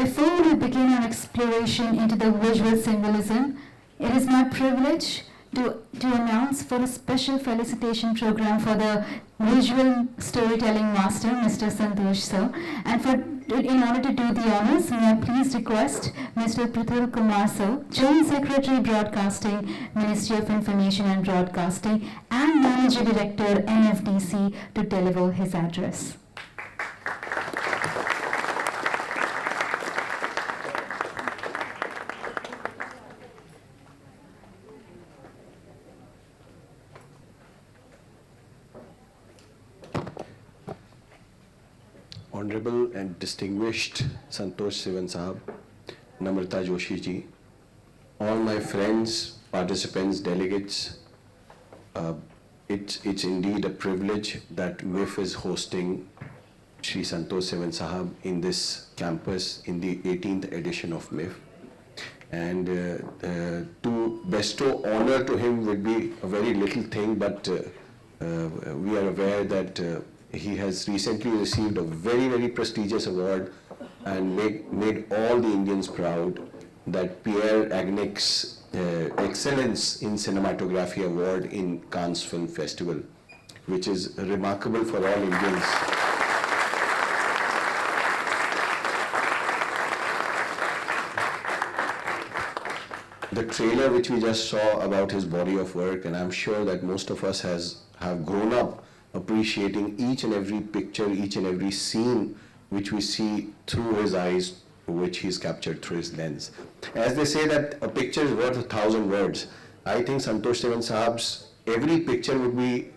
Before we begin our exploration into the visual symbolism, it is my privilege to announce for a special felicitation program for the visual storytelling master, Mr. Santosh sir. And in order to do the honors, may I please request Mr. Prithul Kumar sir, Joint Secretary Broadcasting, Ministry of Information and Broadcasting, and Manager Director, NFDC, to deliver his address. Honorable and distinguished Santosh Sivan Sahab, Namrata Joshi ji, all my friends, participants, delegates, it's indeed a privilege that MIFF is hosting Shri Santosh Sivan Sahab in this campus in the 18th edition of MIFF. And to bestow honor to him would be a very little thing, but we are aware that he has recently received a very, very prestigious award and made all the Indians proud, that Pierre Agnic's Excellence in Cinematography Award in Cannes Film Festival, which is remarkable for all Indians. The trailer which we just saw about his body of work, and I'm sure that most of us have grown up appreciating each and every picture, each and every scene which we see through his eyes, which he's captured through his lens. As they say that a picture is worth 1,000 words, I think Santosh Sivan Sahab's every picture would be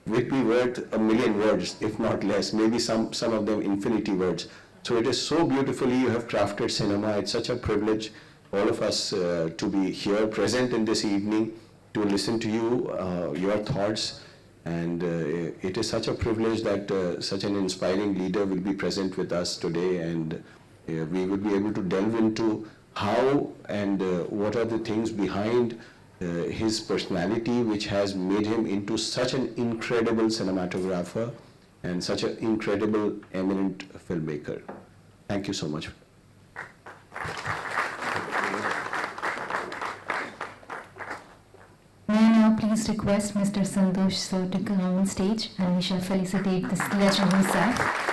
worth 1,000,000 words, if not less, maybe some of them infinity words. So it is so beautifully you have crafted cinema. It's such a privilege, all of us, to be here present in this evening, to listen to you, your thoughts. And it is such a privilege that such an inspiring leader will be present with us today, and we will be able to delve into how and what are the things behind his personality which has made him into such an incredible cinematographer and such an incredible, eminent filmmaker. Thank you so much. May I now please request Mr. Santosh sir to come on stage, and we shall felicitate this legend himself.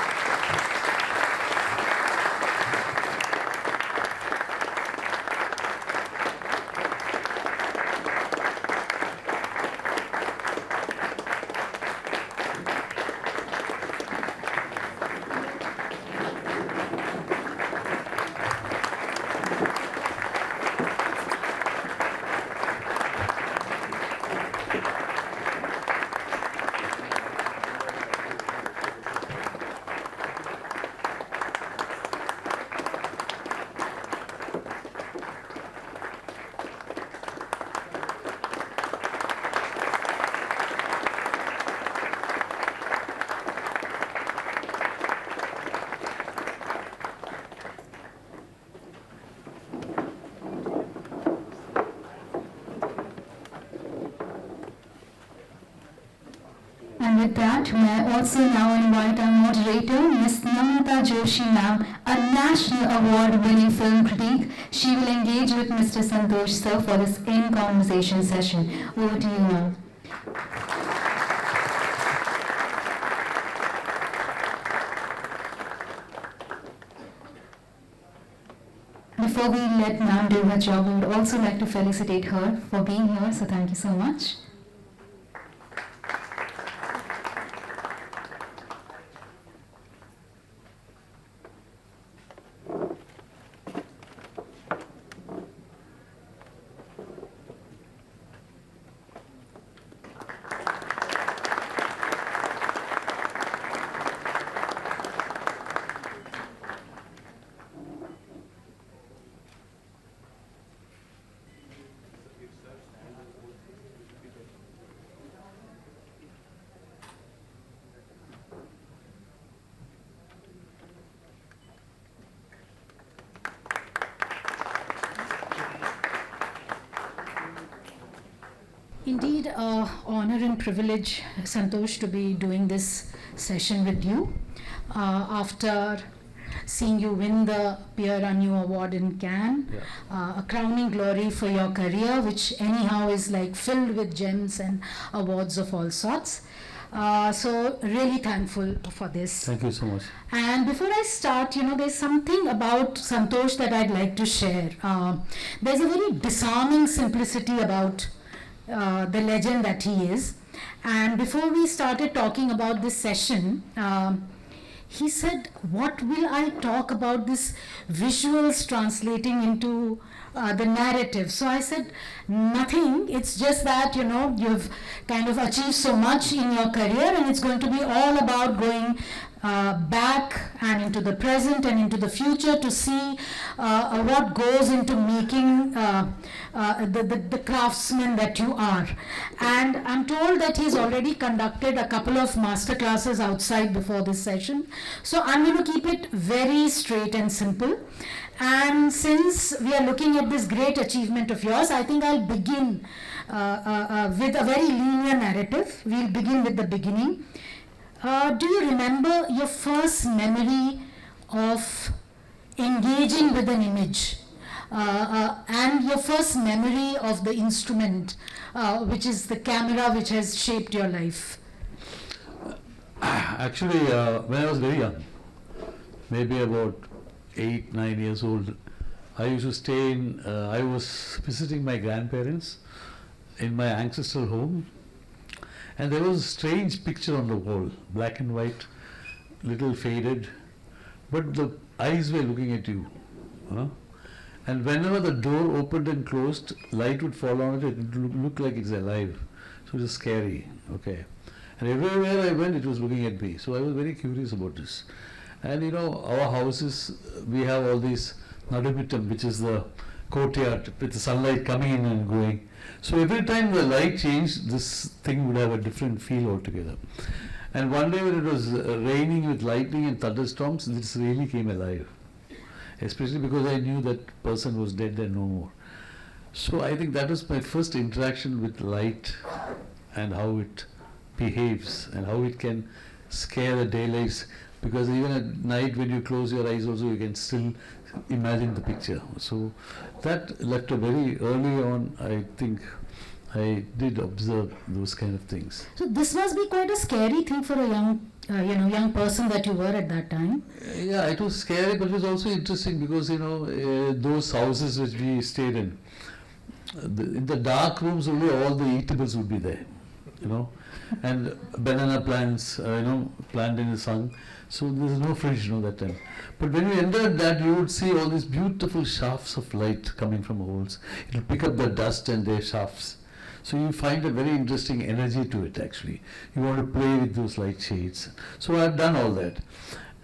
And with that, may I also now invite our moderator, Ms. Namrata Joshi ma'am, a national award-winning film critic. She will engage with Mr. Santosh sir for this in-conversation session. Over to you, ma'am. Before we let ma'am do her job, I would also like to felicitate her for being here, so thank you so much. Indeed, honor and privilege, Santosh, to be doing this session with you. After seeing you win the Pierre Agnew Award in Cannes, a crowning glory for your career, which anyhow is like filled with gems and awards of all sorts. So really thankful for this. Thank you so much. And before I start, there's something about Santosh that I'd like to share. There's a very disarming simplicity about the legend that he is. And before we started talking about this session, he said, what will I talk about this visuals translating into the narrative? So I said, nothing. It's just that, you've kind of achieved so much in your career, and it's going to be all about going back and into the present and into the future to see what goes into making the craftsman that you are. And I'm told that he's already conducted a couple of master classes outside before this session. So I'm going to keep it very straight and simple. And since we are looking at this great achievement of yours, I think I'll begin with a very linear narrative. We'll begin with the beginning. Do you remember your first memory of engaging with an image and your first memory of the instrument, which is the camera which has shaped your life? Actually, when I was very young, maybe about 8, 9 years old, I used to stay in, I was visiting my grandparents in my ancestral home. And there was a strange picture on the wall, black and white, little faded, but the eyes were looking at you. And whenever the door opened and closed, light would fall on it, it would look like it's alive. So it was scary, okay. And everywhere I went, it was looking at me. So I was very curious about this. And our houses, we have all these Nadumittam, which is the courtyard with the sunlight coming in and going. So every time the light changed, this thing would have a different feel altogether. And one day when it was raining with lightning and thunderstorms, this really came alive. Especially because I knew that person was dead and no more. So I think that was my first interaction with light and how it behaves and how it can scare the daylights. Because even at night when you close your eyes also, you can still imagine the picture. So that led to very early on, I think I did observe those kind of things. So this must be quite a scary thing for a young person that you were at that time. Yeah, it was scary, but it was also interesting because those houses which we stayed in the dark rooms only all the eatables would be there, and banana plants, planted in the sun. So there's no fridge, that time. But when you entered that, you would see all these beautiful shafts of light coming from holes. It will pick up the dust and their shafts. So you find a very interesting energy to it, actually. You want to play with those light shades. So I've done all that.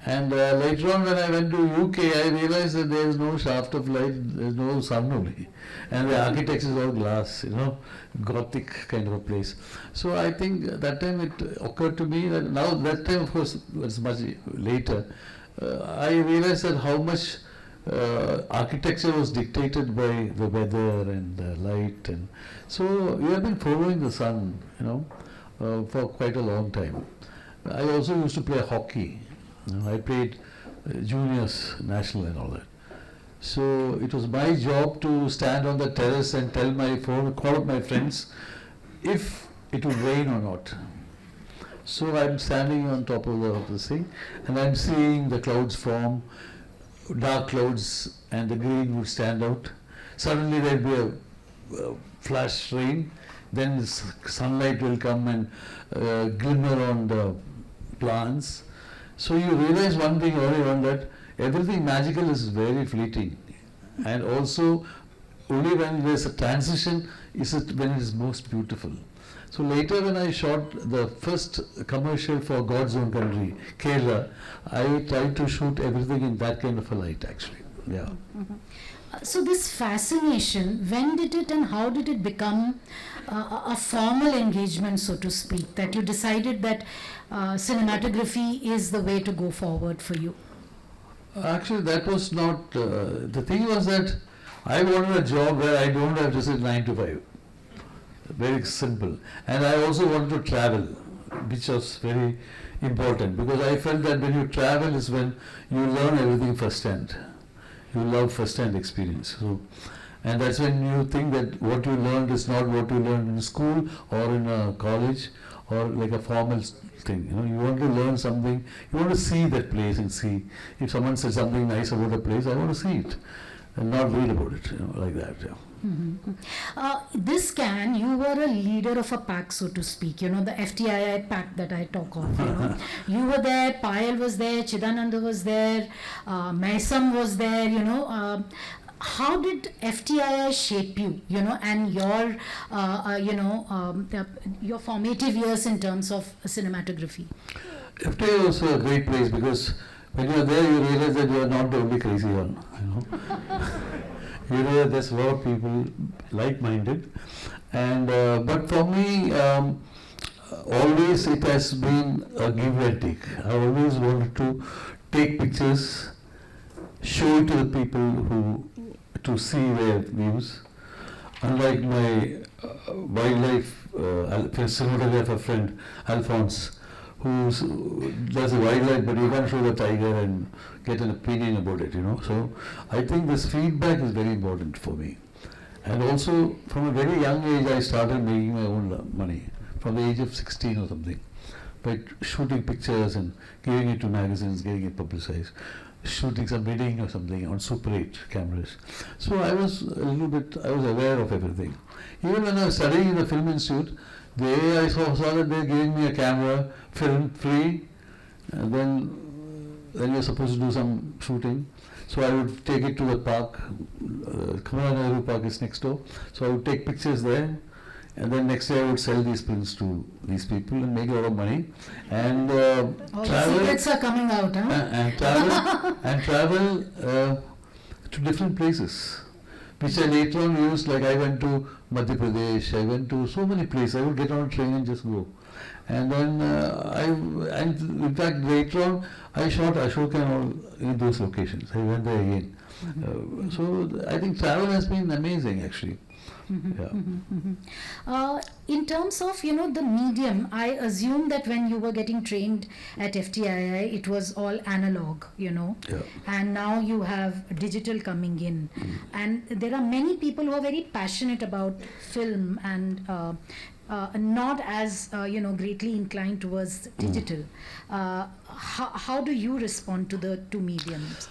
And later on when I went to UK, I realized that there is no shaft of light, there is no sun only. And the architecture is all glass, Gothic kind of a place. So I think that time it occurred to me that now, that time of course was much later, I realized that how much architecture was dictated by the weather and the light. And so we have been following the sun, for quite a long time. I also used to play hockey. I played juniors, national and all that. So it was my job to stand on the terrace and call up my friends if it would rain or not. So I'm standing on top of the thing and I'm seeing the clouds form, dark clouds, and the green would stand out. Suddenly there'll be a flash rain, then the sunlight will come and glimmer on the plants. So you realize one thing early on, that everything magical is very fleeting, and also only when there's a transition is it when it is most beautiful. So later when I shot the first commercial for God's Own Country, Kerala, I tried to shoot everything in that kind of a light, actually. Yeah. Mm-hmm. So this fascination, when did it and how did it become a formal engagement, so to speak, that you decided that cinematography is the way to go forward for you? Actually, that was not, the thing was that I wanted a job where I don't have to sit 9 to 5. Very simple. And I also wanted to travel, which was very important, because I felt that when you travel is when you learn everything firsthand. You love firsthand experience. So, and that's when you think that what you learned is not what you learned in school or in a college or like a formal thing. You know, you want to learn something, you want to see that place and see. If someone says something nice about a place, I want to see it and not read about it, you know, like that. Yeah. This scan, you were a leader of a pack, so to speak, you know, the FTII pack that I talk of, you know. You were there, Payal was there, Chidananda was there, Maisam was there, you know. How did FTII shape you, you know, and your, your formative years in terms of cinematography? FTII was a great place because when you are there, you realize that you are not the only crazy one, you know. You know, there's a lot of people like-minded, and but for me, always it has been a give and take. I always wanted to take pictures, show it to the people who to see their views. Unlike my wildlife cinematographer friend Alphonse, who does the wildlife, but you can't show the tiger and get an opinion about it, you know. So I think this feedback is very important for me. And also, from a very young age, I started making my own money, from the age of 16 or something, by shooting pictures and giving it to magazines, getting it publicized, shooting some wedding or something on Super 8 cameras. So I was I was aware of everything. Even when I was studying in the Film Institute, I saw that they're giving me a camera, film free, and then you're supposed to do some shooting. So I would take it to the park. Kamala Nehru Park is next door. So I would take pictures there, and then next day I would sell these prints to these people and make a lot of money. And All the secrets are coming out, huh? And travel to different places, which I later on used. Like I went to Madhya Pradesh, I went to so many places. I would get on a train and just go. And then and in fact later on I shot Ashoka and all in those locations. I went there again. So I think travel has been amazing actually. In terms of, you know, the medium, I assume that when you were getting trained at FTII, it was all analog, you know, and now you have digital coming in. And there are many people who are very passionate about film and not as, greatly inclined towards digital. How do you respond to the two mediums?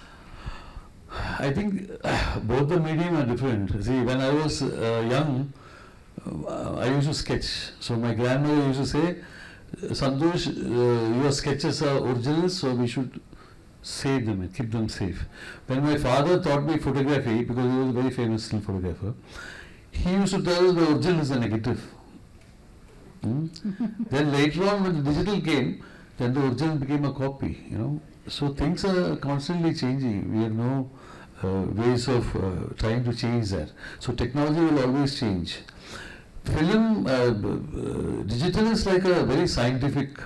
I think both the medium are different. See, when I was young, I used to sketch. So my grandmother used to say, Santosh, your sketches are original, so we should save them and keep them safe. When my father taught me photography, because he was a very famous still photographer, he used to tell the original is a negative. Then later on, when the digital came, then the original became a copy, you know. So things are constantly changing. We have no ways of trying to change that. So technology will always change. Film, digital is like a very scientific,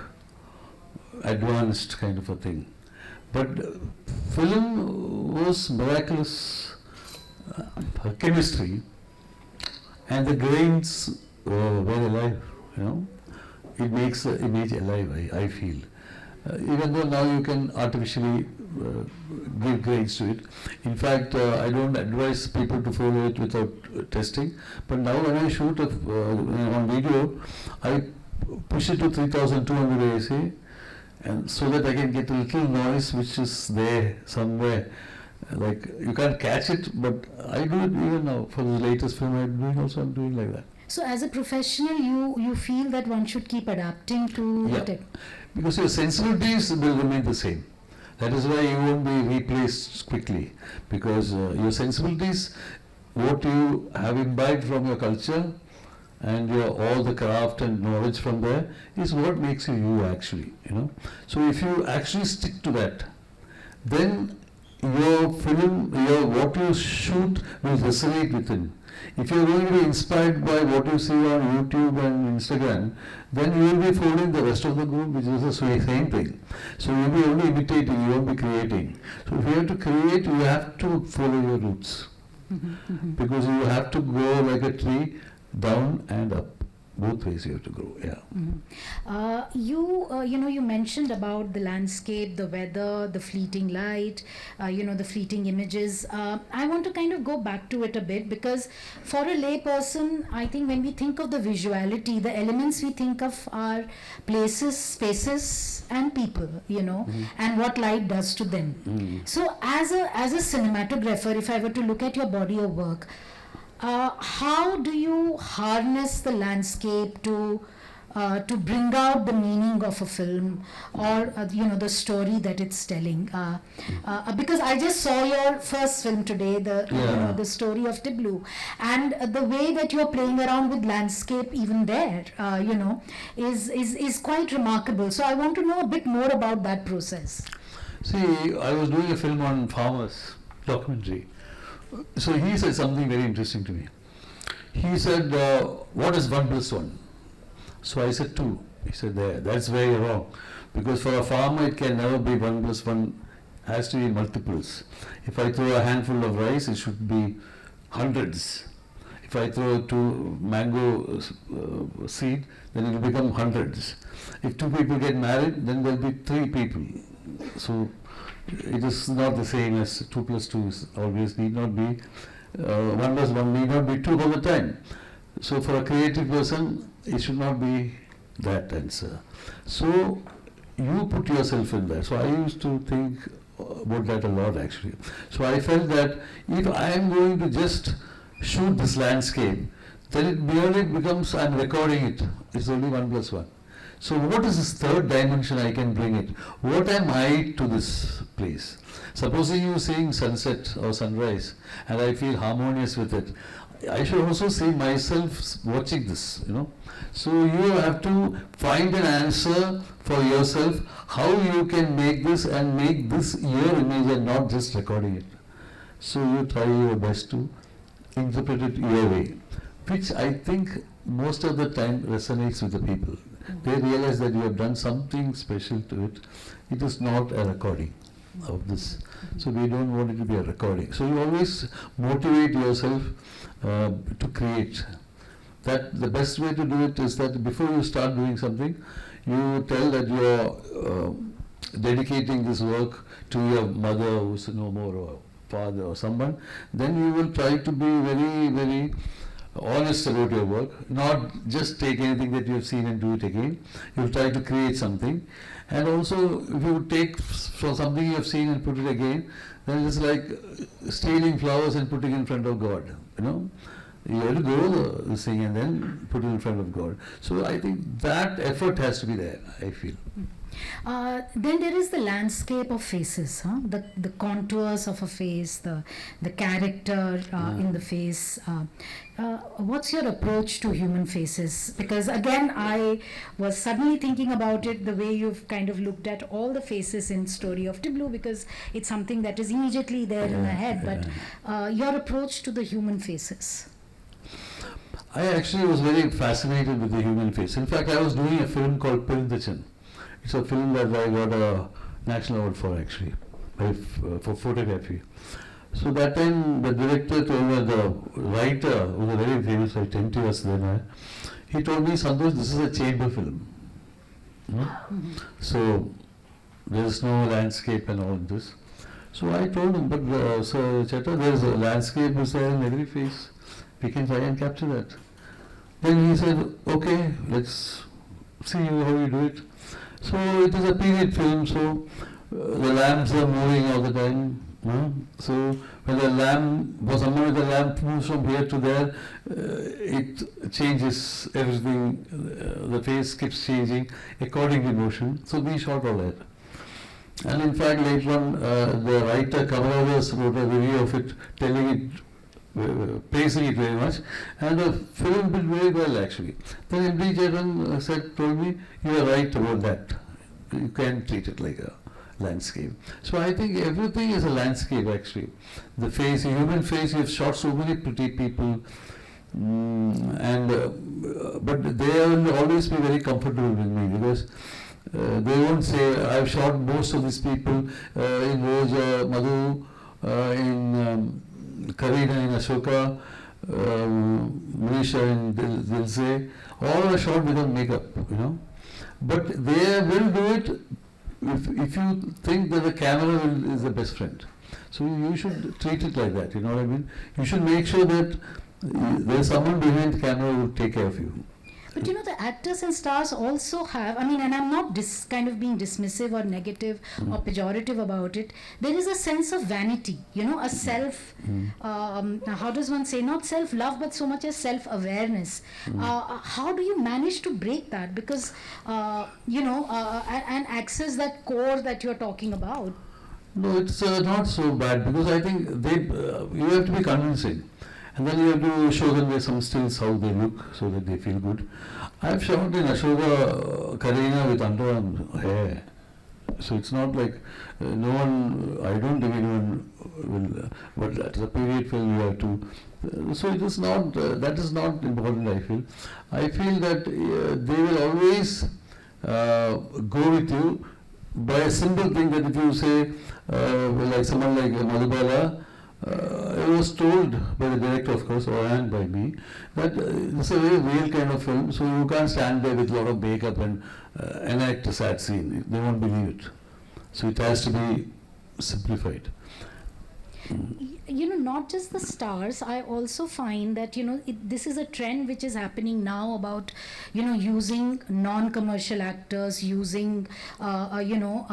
advanced kind of a thing. But film was miraculous chemistry, and the grains were alive, you know. It makes the image alive, I feel. Even though now you can artificially give grades to it. In fact, I don't advise people to follow it without testing. But now when I shoot on video, I push it to 3200 ASA, and so that I can get a little noise which is there somewhere. Like you can't catch it, but I do it even now. For the latest film I'm doing like that. So as a professional, you feel that one should keep adapting to the tech? Because your sensibilities will remain the same. That is why you won't be replaced quickly. Because your sensibilities, what you have imbibed from your culture and all the craft and knowledge from there is what makes you actually, you know. So if you actually stick to that, then your film, what you shoot will resonate within. If you are going to be inspired by what you see on YouTube and Instagram, then you will be following the rest of the group, which is the same thing. So you will be only imitating, you won't be creating. So if you have to create, you have to follow your roots. Because you have to go like a tree, down and up. Both ways you have to grow. Yeah. You mentioned about the landscape, the weather, the fleeting light, the fleeting images. I want to kind of go back to it a bit, because for a lay person, I think when we think of the visuality, the elements we think of are places, spaces, and people, and what light does to them. So as a cinematographer, if I were to look at your body of work, how do you harness the landscape to bring out the meaning of a film, or the story that it's telling? Because I just saw your first film today, the story of Tiblu, and the way that you're playing around with landscape even there, is quite remarkable. So I want to know a bit more about that process. See, I was doing a film on farmers, documentary. So he said something very interesting to me. He said, what is 1 plus 1? So I said 2. He said, that's very wrong. Because for a farmer it can never be 1 plus 1, has to be multiples. If I throw a handful of rice, it should be hundreds. If I throw 2 mango seed, then it will become hundreds. If 2 people get married, then there will be 3 people. So it is not the same as 2 plus 2 is always need not be 1 plus 1 need not be 2 all the time. So for a creative person, it should not be that answer. So you put yourself in there. So I used to think about that a lot actually. So I felt that if I am going to just shoot this landscape, then it merely becomes, I'm recording it. It's only 1 plus 1. So what is this third dimension I can bring it? What am I to this place? Supposing you seeing sunset or sunrise and I feel harmonious with it, I should also see myself watching this, So you have to find an answer for yourself, how you can make this and make this your image and not just recording it. So you try your best to interpret it your way, which I think most of the time resonates with the people. They realize that you have done something special to it. It is not a recording of this. So we don't want it to be a recording. So you always motivate yourself to create. That the best way to do it is that before you start doing something, you tell that you are dedicating this work to your mother who's no more, or father or someone. Then you will try to be very, very honest about your work, not just take anything that you have seen and do it again. You try to create something, and also if you take from something you have seen and put it again, then it's like stealing flowers and putting it in front of God. You have to grow this thing and then put it in front of God. So I think that effort has to be there, I feel. Then there is the landscape of faces, the contours of a face, the character in the face. What's your approach to human faces? Because again, I was suddenly thinking about it, the way you've kind of looked at all the faces in Story of Tiblu, because it's something that is immediately there in the head. But your approach to the human faces? I actually was very fascinated with the human face. In fact, I was doing a film called Pirindachan. It's a film that I got a national award for actually, for photography. So that time the director told me, the writer, who was a very famous writer, MT was then, he told me, Santosh, this is a chamber film. So there is no landscape and all this. So I told him, but so Chetta, there is a landscape is there in every face. We can try and capture that. Then he said, okay, let's see how you do it. So it is a period film, so the lamps are moving all the time. So when the lamp, for someone with the lamp moves from here to there, it changes everything. The face keeps changing according to motion. So we shot all that. And in fact, later on, the writer Kamalavas wrote a review of it, telling it, praising it very much, and the film did very well actually. Then M.D. Jairam told me, you are right about that. You can treat it like a landscape. So I think everything is a landscape actually. The face, the human face, you have shot so many pretty people, but they will always be very comfortable with me, because they won't say, I've shot most of these people in Roja, Madhu, in Karina, in Ashoka, Manisha and they'll say, all are shot without makeup, you know. But they will do it if you think that the camera is the best friend. So you should treat it like that, you know what I mean? You should make sure that there's someone behind the camera who will take care of you. But you know, the actors and stars also have, I mean, and I'm not kind of being dismissive or negative or pejorative about it. There is a sense of vanity, you know, a self, how does one say, not self-love, but so much as self-awareness. How do you manage to break that? Because, you know, and access that core that you're talking about. No, it's not so bad, because I think you have to be convincing. And then you have to show them with some stills how they look so that they feel good. I've shot in Ashoka Karina with underarm hair. So it's not like no one, I don't think anyone will, but at a period film you have to. So it is not, that is not important, I feel. I feel that they will always go with you by a simple thing, that if you say, like someone like Madhubala, I was told by the director, of course, and by me, that it's a very real kind of film, so you can't stand there with a lot of makeup and enact a sad scene. They won't believe it. So it has to be simplified. You know, not just the stars, I also find that, you know, this is a trend which is happening now about, you know, using non-commercial actors, using, you know,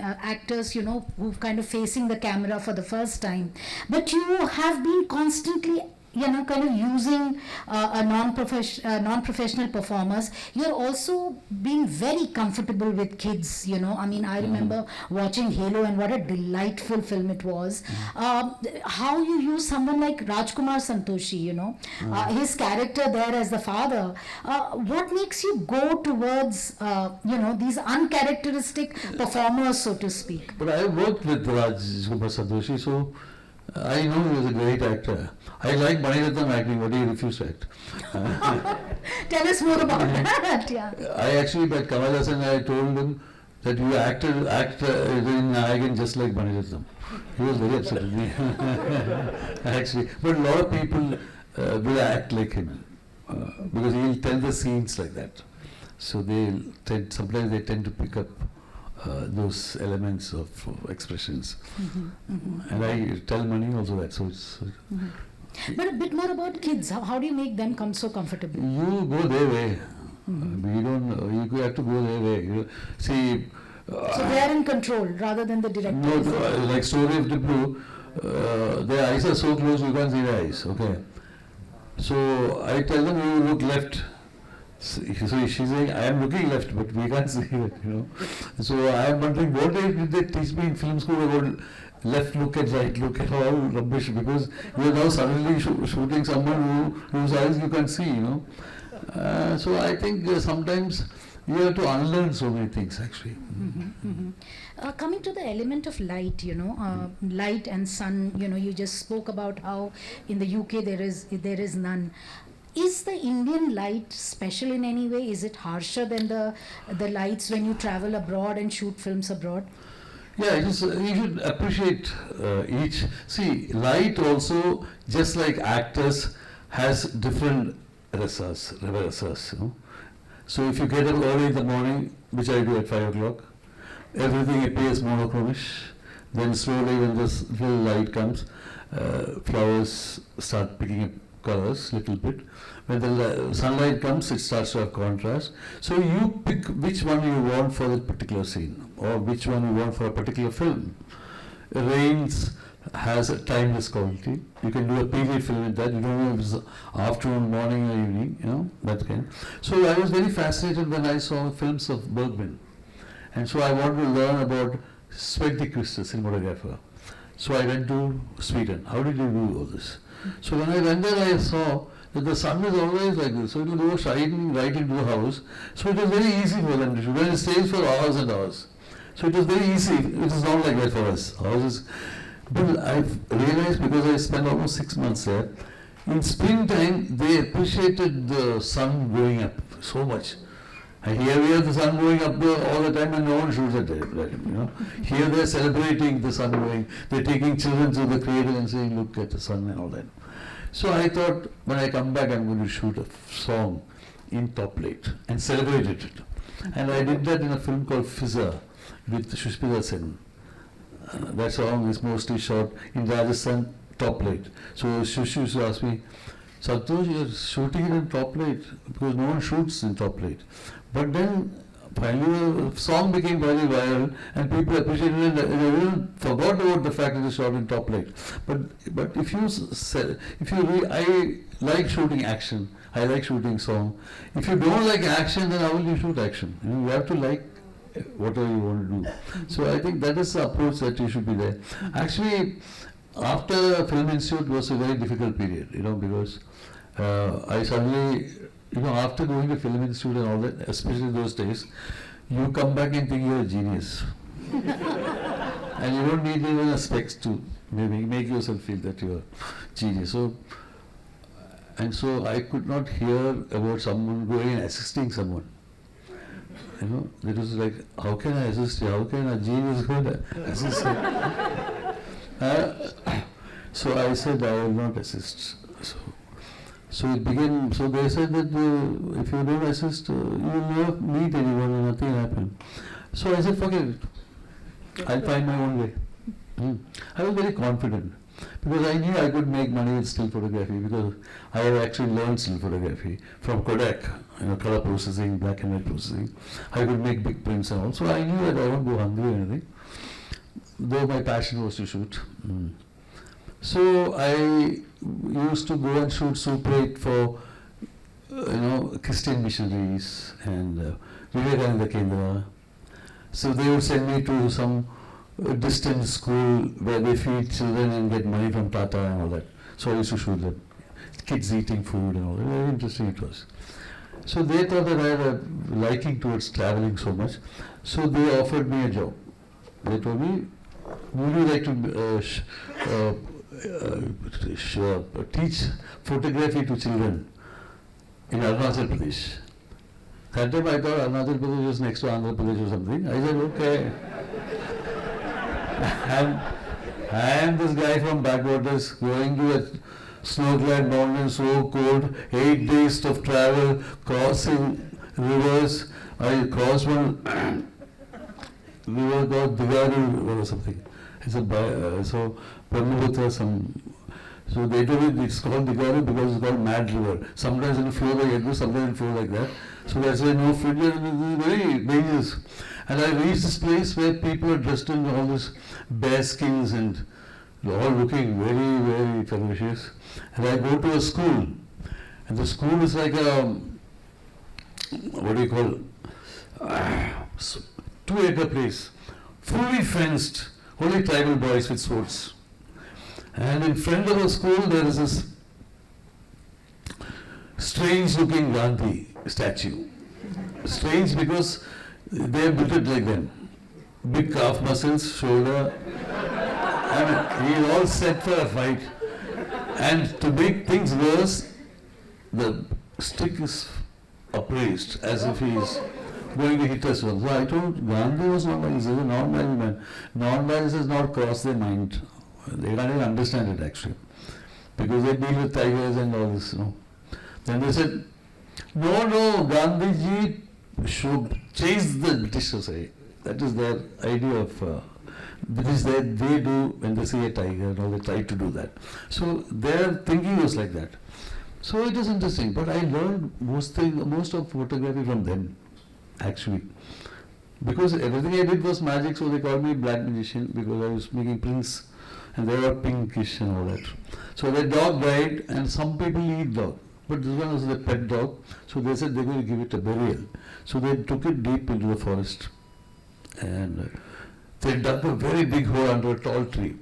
actors, you know, who kind of facing the camera for the first time. But you have been constantly, you know, kind of using non-professional performers. You're also being very comfortable with kids, you know. I mean, I remember watching Halo, and what a delightful film it was. How you use someone like Rajkumar Santoshi, you know, his character there as the father. What makes you go towards, you know, these uncharacteristic performers, so to speak? But I worked with Rajkumar Santoshi, so I know he was a great actor. I like Maniratnam acting, but he refused to act. Tell us more about that. Yeah. I actually, by Kamal Hassan, I told him that you act in Nayagan just like Maniratnam. He was very upset with me. Actually, but a lot of people will act like him because he'll tell the scenes like that. So sometimes they tend to pick up those elements of expressions. And I tell Mani also that. So it's. But a bit more about kids. How do you make them come so comfortable? You go their way. We don't. You have to go their way. See. So they are in control rather than the director. No, like Story of Diplu, their eyes are so close you can't see their eyes. Okay. So I tell them, you look left. So she's saying, I am looking left, but we can't see it, you know. So I am wondering, what did they teach me in film school about left look and right look and all rubbish, because you are now suddenly shooting someone whose eyes you can see, you know. So I think sometimes you have to unlearn so many things, actually. Coming to the element of light, you know, light and sun, you know, you just spoke about how in the UK there is none. Is the Indian light special in any way? Is it harsher than the lights when you travel abroad and shoot films abroad? Yeah, you should appreciate each. See, light also, just like actors, has different rasas, you know. So if you get up early in the morning, which I do at 5 o'clock, everything appears monochromish. Then slowly, when this little light comes, flowers start picking up colors little bit. When the sunlight comes, it starts to have contrast. So you pick which one you want for that particular scene, or which one you want for a particular film. Rains has a timeless quality. You can do a period film with that. You don't know if it's afternoon, morning, or evening, you know, that kind. So I was very fascinated when I saw films of Bergman. And so I wanted to learn about Svante Christer, cinematographer. So I went to Sweden. How did you do all this? So when I went there, I saw that the sun is always like this. So it will go shining right into the house. So it was very easy for them to shoot. When it stays for hours and hours. So it was very easy. It is not like that for us. Houses. But I've realized, because I spent almost 6 months there, in springtime they appreciated the sun going up so much. And here we have the sun going up all the time and no one shoots at it, you know. Here they're celebrating the sun going, they're taking children to the cradle and saying, look at the sun and all that. So I thought when I come back I'm going to shoot a song in top plate and celebrate it. And I did that in a film called Fizza with Shushmita Sen. That song is mostly shot in Rajasthan top plate. So Shush used to ask me, Santosh, you're shooting it in top plate because no one shoots in top plate. But then finally the song became very viral and people appreciated it and everyone forgot about the fact that it's shot in top plate. But if you I like shooting action, I like shooting song. If you don't like action, then how will you shoot action? You have to like whatever you want to do. So I think that is the approach that you should be there. Actually, after Film Institute was a very difficult period, because I suddenly, after going to Film Institute and all that, especially those days, you come back and think you're a genius. And you don't need even a specs to maybe make yourself feel that you're a genius. So I could not hear about someone going and assisting someone. It was like, how can I assist you? How can a genius go and assist you? So I said, I will not assist. So it began, so they said that if you don't assist, you will never meet anyone and nothing will happen. So I said, forget it. I'll find my own way. I was very confident because I knew I could make money with still photography because I had actually learned still photography from Kodak, color processing, black and white processing. I could make big prints and all. So I knew that I won't go hungry or anything, though my passion was to shoot. So I used to go and shoot Super 8 for, Christian missionaries and Vivekananda Kendra. So they would send me to some distant school where they feed children and get money from Tata and all that. So I used to shoot them. Kids eating food and all that. Very interesting it was. So they thought that I had a liking towards traveling so much. So they offered me a job. They told me, would you like to teach photography to children in Arunachal Pradesh? That time I thought Arunachal Pradesh was next to Andhra Pradesh or something. I said, okay. I am this guy from backwaters going to a snow-clad mountain, so cold, 8 days of travel, crossing rivers. I crossed one river called Digaru or something. It's so Brahmaputra, so they told me it's called Digaru because it's called Mad River. Sometimes it will flow like that, sometimes it will flow like that. So that's why no food, it's very dangerous. And I reached this place where people are dressed in all this bear skins and all looking very, very ferocious. And I go to a school, and the school is like a, 2-acre place, fully fenced, only tribal boys with swords. And in front of the school there is this strange looking Gandhi statue. Strange because they have built it like them. Big calf muscles, shoulder. He is all set for a fight. And to make things worse, the stick is upraised as if he is going to hit us. So I told Gandhi was not like this, he was a non-violent man. Non-violence has not crossed their mind. They can't even understand it actually. Because they deal with tigers and all this, Then they said, no, Gandhiji should chase the British society. That is their idea of British that they do when they see a tiger, they try to do that. So their thinking was like that. So it is interesting, but I learned most of photography from them, actually. Because everything I did was magic, so they called me black magician because I was making prints and they were pinkish and all that. So the dog died and some people eat dog. But this one was the pet dog, so they said they're going to give it a burial. So they took it deep into the forest and they dug a very big hole under a tall tree.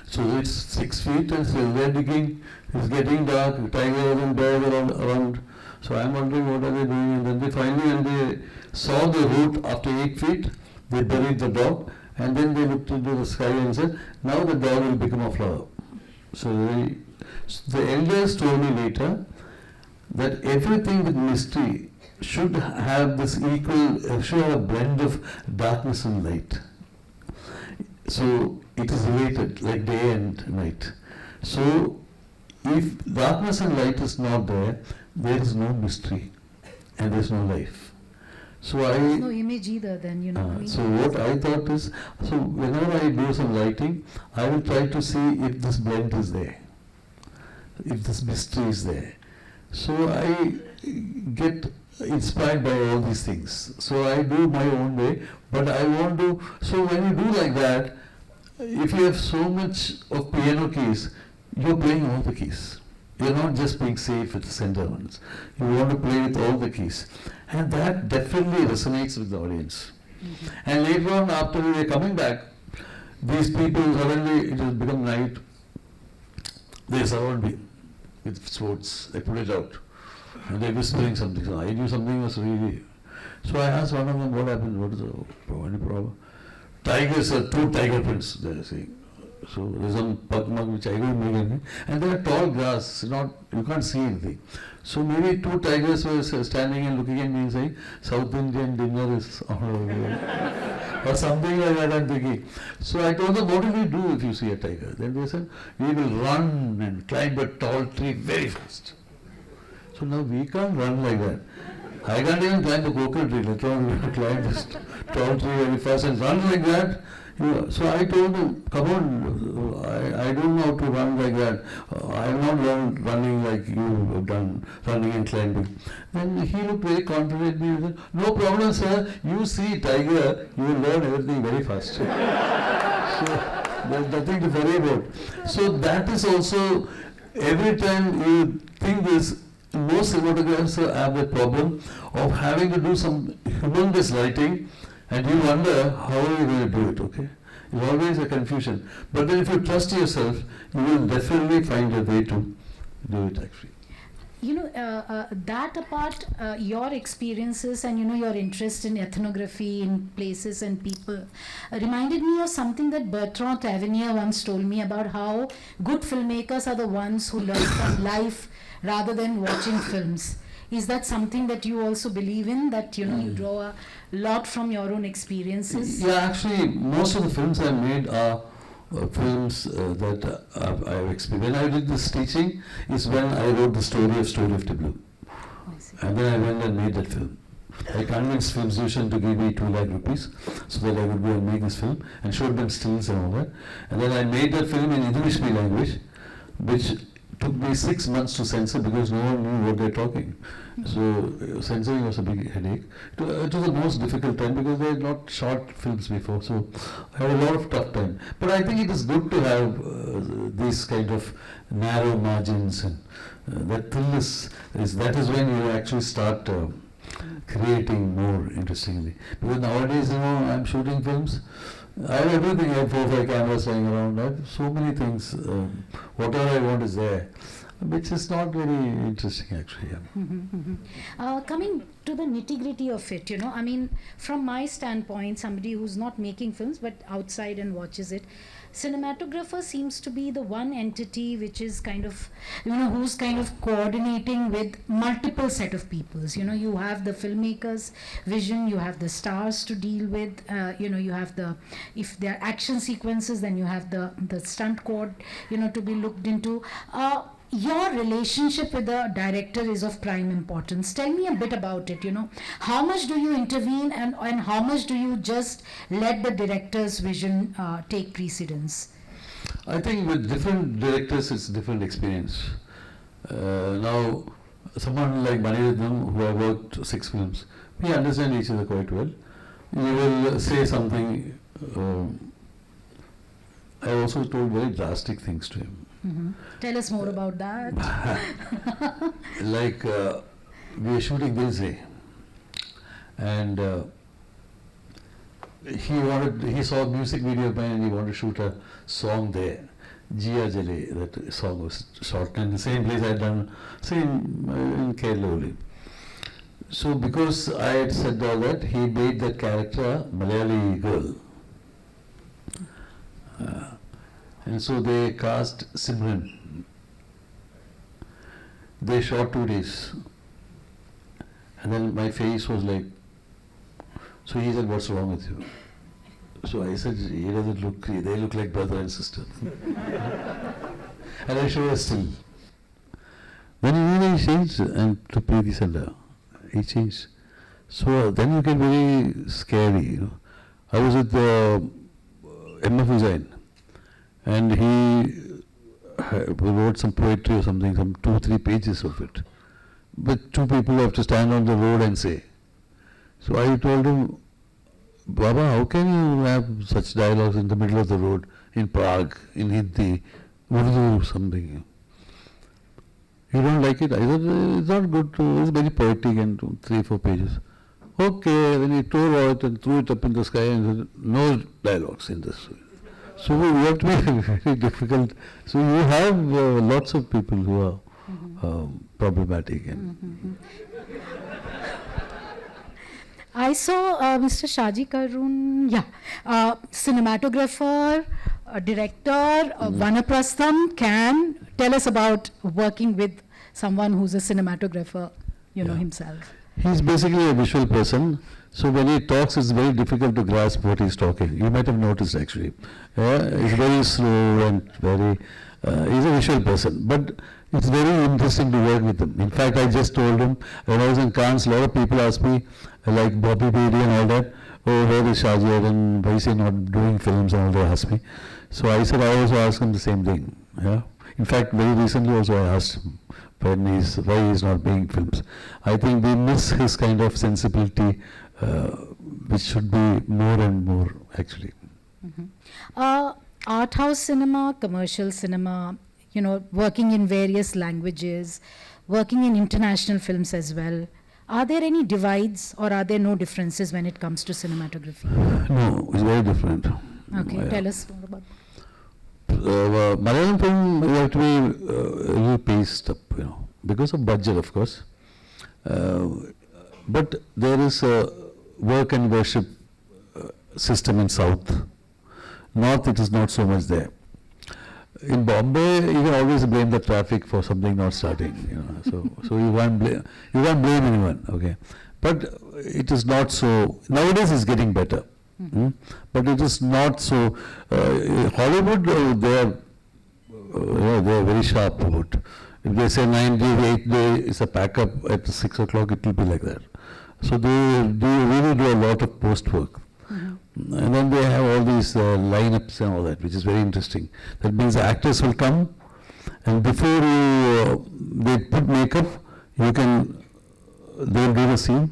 So it's 6 feet and so they're digging, it's getting dark, tigers and bears around. So I'm wondering what are they doing, and then they finally, when they saw the root after 8 feet, they buried the dog and then they looked into the sky and said, now the dog will become a flower. So the elders told me later that everything with mystery should have this should have a blend of darkness and light. So it is related, like day and night. So if darkness and light is not there, there is no mystery and there is no life. So There's no image either then, you know. I mean, so what I thought is, so whenever I do some lighting, I will try to see if this blend is there, if this mystery is there. So I get inspired by all these things. So I do my own way, but I want to, so when you do like that, if you have so much of piano keys, you're playing all the keys. You're not just being safe with the center ones. You want to play with all the keys. And that definitely resonates with the audience. Mm-hmm. And later on, after we were coming back, these people suddenly, it has become night, they surround me with swords. They put it out. And they're whispering something. So I knew something was really. So I asked one of them, what happened? What is the any problem? Tigers are 2 tiger prints, they're saying. So there's some pugmug which I don't make anything. And they are tall grass, not, you can't see anything. So maybe 2 tigers were standing and looking at me and saying, South Indian dinner is on or something like that, I'm thinking. So I told them, what will we do if you see a tiger? Then they said, we will run and climb a tall tree very fast. So now we can't run like that. I can't even climb the coconut tree, let alone we have to climb this tall tree very fast and run like that. So I told him, come on, I don't know how to run like that. I am not running like you have done, running and climbing. Then he looked very confident. He said, no problem, sir. You see tiger, you will learn everything very fast. So there's nothing to worry about. So that is also, every time you think this, most cinematographers have the problem of having to do some humongous lighting, and you wonder how are you going to do it, okay? It's always a confusion. But then if you trust yourself, you will definitely find a way to do it actually. You know, that apart, your experiences and, you know, your interest in ethnography in places and people reminded me of something that Bertrand Tavernier once told me about how good filmmakers are the ones who learn from life rather than watching films. Is that something that you also believe in, that, you know, you draw a lot from your own experiences? Yeah, actually, most of the films I made are films that I have experienced. When I did this teaching is when I wrote the story of Tableau. And then I went and made that film. I convinced Film Solution to give me 2 lakh rupees so that I would go and make this film and showed them stills and all that. And then I made that film in English language, which took me 6 months to censor because no one knew what they're talking. So censoring was a big headache. It was the most difficult time because they had not shot films before, so I had a lot of tough time. But I think it is good to have these kind of narrow margins, and that that is when you actually start creating more interestingly. Because nowadays, you know, I'm shooting films. I have everything. I have 4 or 5 cameras lying around. I have so many things. Whatever I want is there, which is not very interesting actually. Yeah. Coming to the nitty-gritty of it, you know, I mean, from my standpoint, somebody who's not making films but outside and watches it, cinematographer seems to be the one entity which is kind of, you know, who's kind of coordinating with multiple set of peoples. You know, you have the filmmaker's vision, you have the stars to deal with, you know, you have the, if there are action sequences, then you have the stunt cord, you know, to be looked into. Your relationship with the director is of prime importance. Tell me a bit about it, you know. How much do you intervene and how much do you just let the director's vision take precedence? I think with different directors it's different experience. Now, someone like Maniratnam, who I worked 6 films, we understand each other quite well. You will say something. I also told very drastic things to him. Mm-hmm. Tell us more about that. Like we were shooting this day, and he saw a music video of mine and he wanted to shoot a song there. Jia Jale, that song was shot in the same place I had done, same in Kerala only. So because I had said all that, he made that character a Malayali girl. And so they cast Simran. They shot 2 days. And then my face was like, so he said, what's wrong with you? So I said, he doesn't look, they look like brother and sister. And I showed a still. Then he changed and to Preeti Sanda. He changed. So then you get very scary, you know. I was with MF and he wrote some poetry or something, some 2-3 pages of it. But 2 people have to stand on the road and say. So I told him, Baba, how can you have such dialogues in the middle of the road, in Prague, in Hindi, Urdu, something? You don't like it? I said, it's not good, it's very poetic and 3-4 pages. Okay, then he tore out and threw it up in the sky and said, no dialogues in this. So you have to be very difficult. So you have lots of people who are problematic. And I saw Mr. Shaji Karun, cinematographer, director, Vanaprastham. Can tell us about working with someone who's a cinematographer, himself. He's basically a visual person, so when he talks, it's very difficult to grasp what he's talking. You might have noticed actually. He's very slow and very, he's a visual person, but it's very interesting to work with him. In fact, I just told him, when I was in Cannes, a lot of people asked me, like Bobby Beatty and all that, oh, where is Shaji and why is he not doing films and all that, asked me. So I said, I also asked him the same thing. Yeah. In fact, very recently also I asked him why he's not making films. I think we miss his kind of sensibility, which should be more and more actually. Art house cinema, commercial cinema, working in various languages, working in international films as well. Are there any divides or are there no differences when it comes to cinematography? No, it's very different. Okay, tell us more about that. Malayalam film, you have to be a little paced up, because of budget, of course. But there is a work and worship system in South. North, it is not so much there. In Bombay, you can always blame the traffic for something not starting. So you can't blame anyone. Okay, but it is not so. Nowadays, it's getting better. But it is not so. Hollywood, they are very sharp about. If they say 9 days, 8 days is a pack up at 6 o'clock, it will be like that. So they really do a lot of post work. And then they have all these lineups and all that, which is very interesting. That means the actors will come, and before they put makeup, they'll do the scene,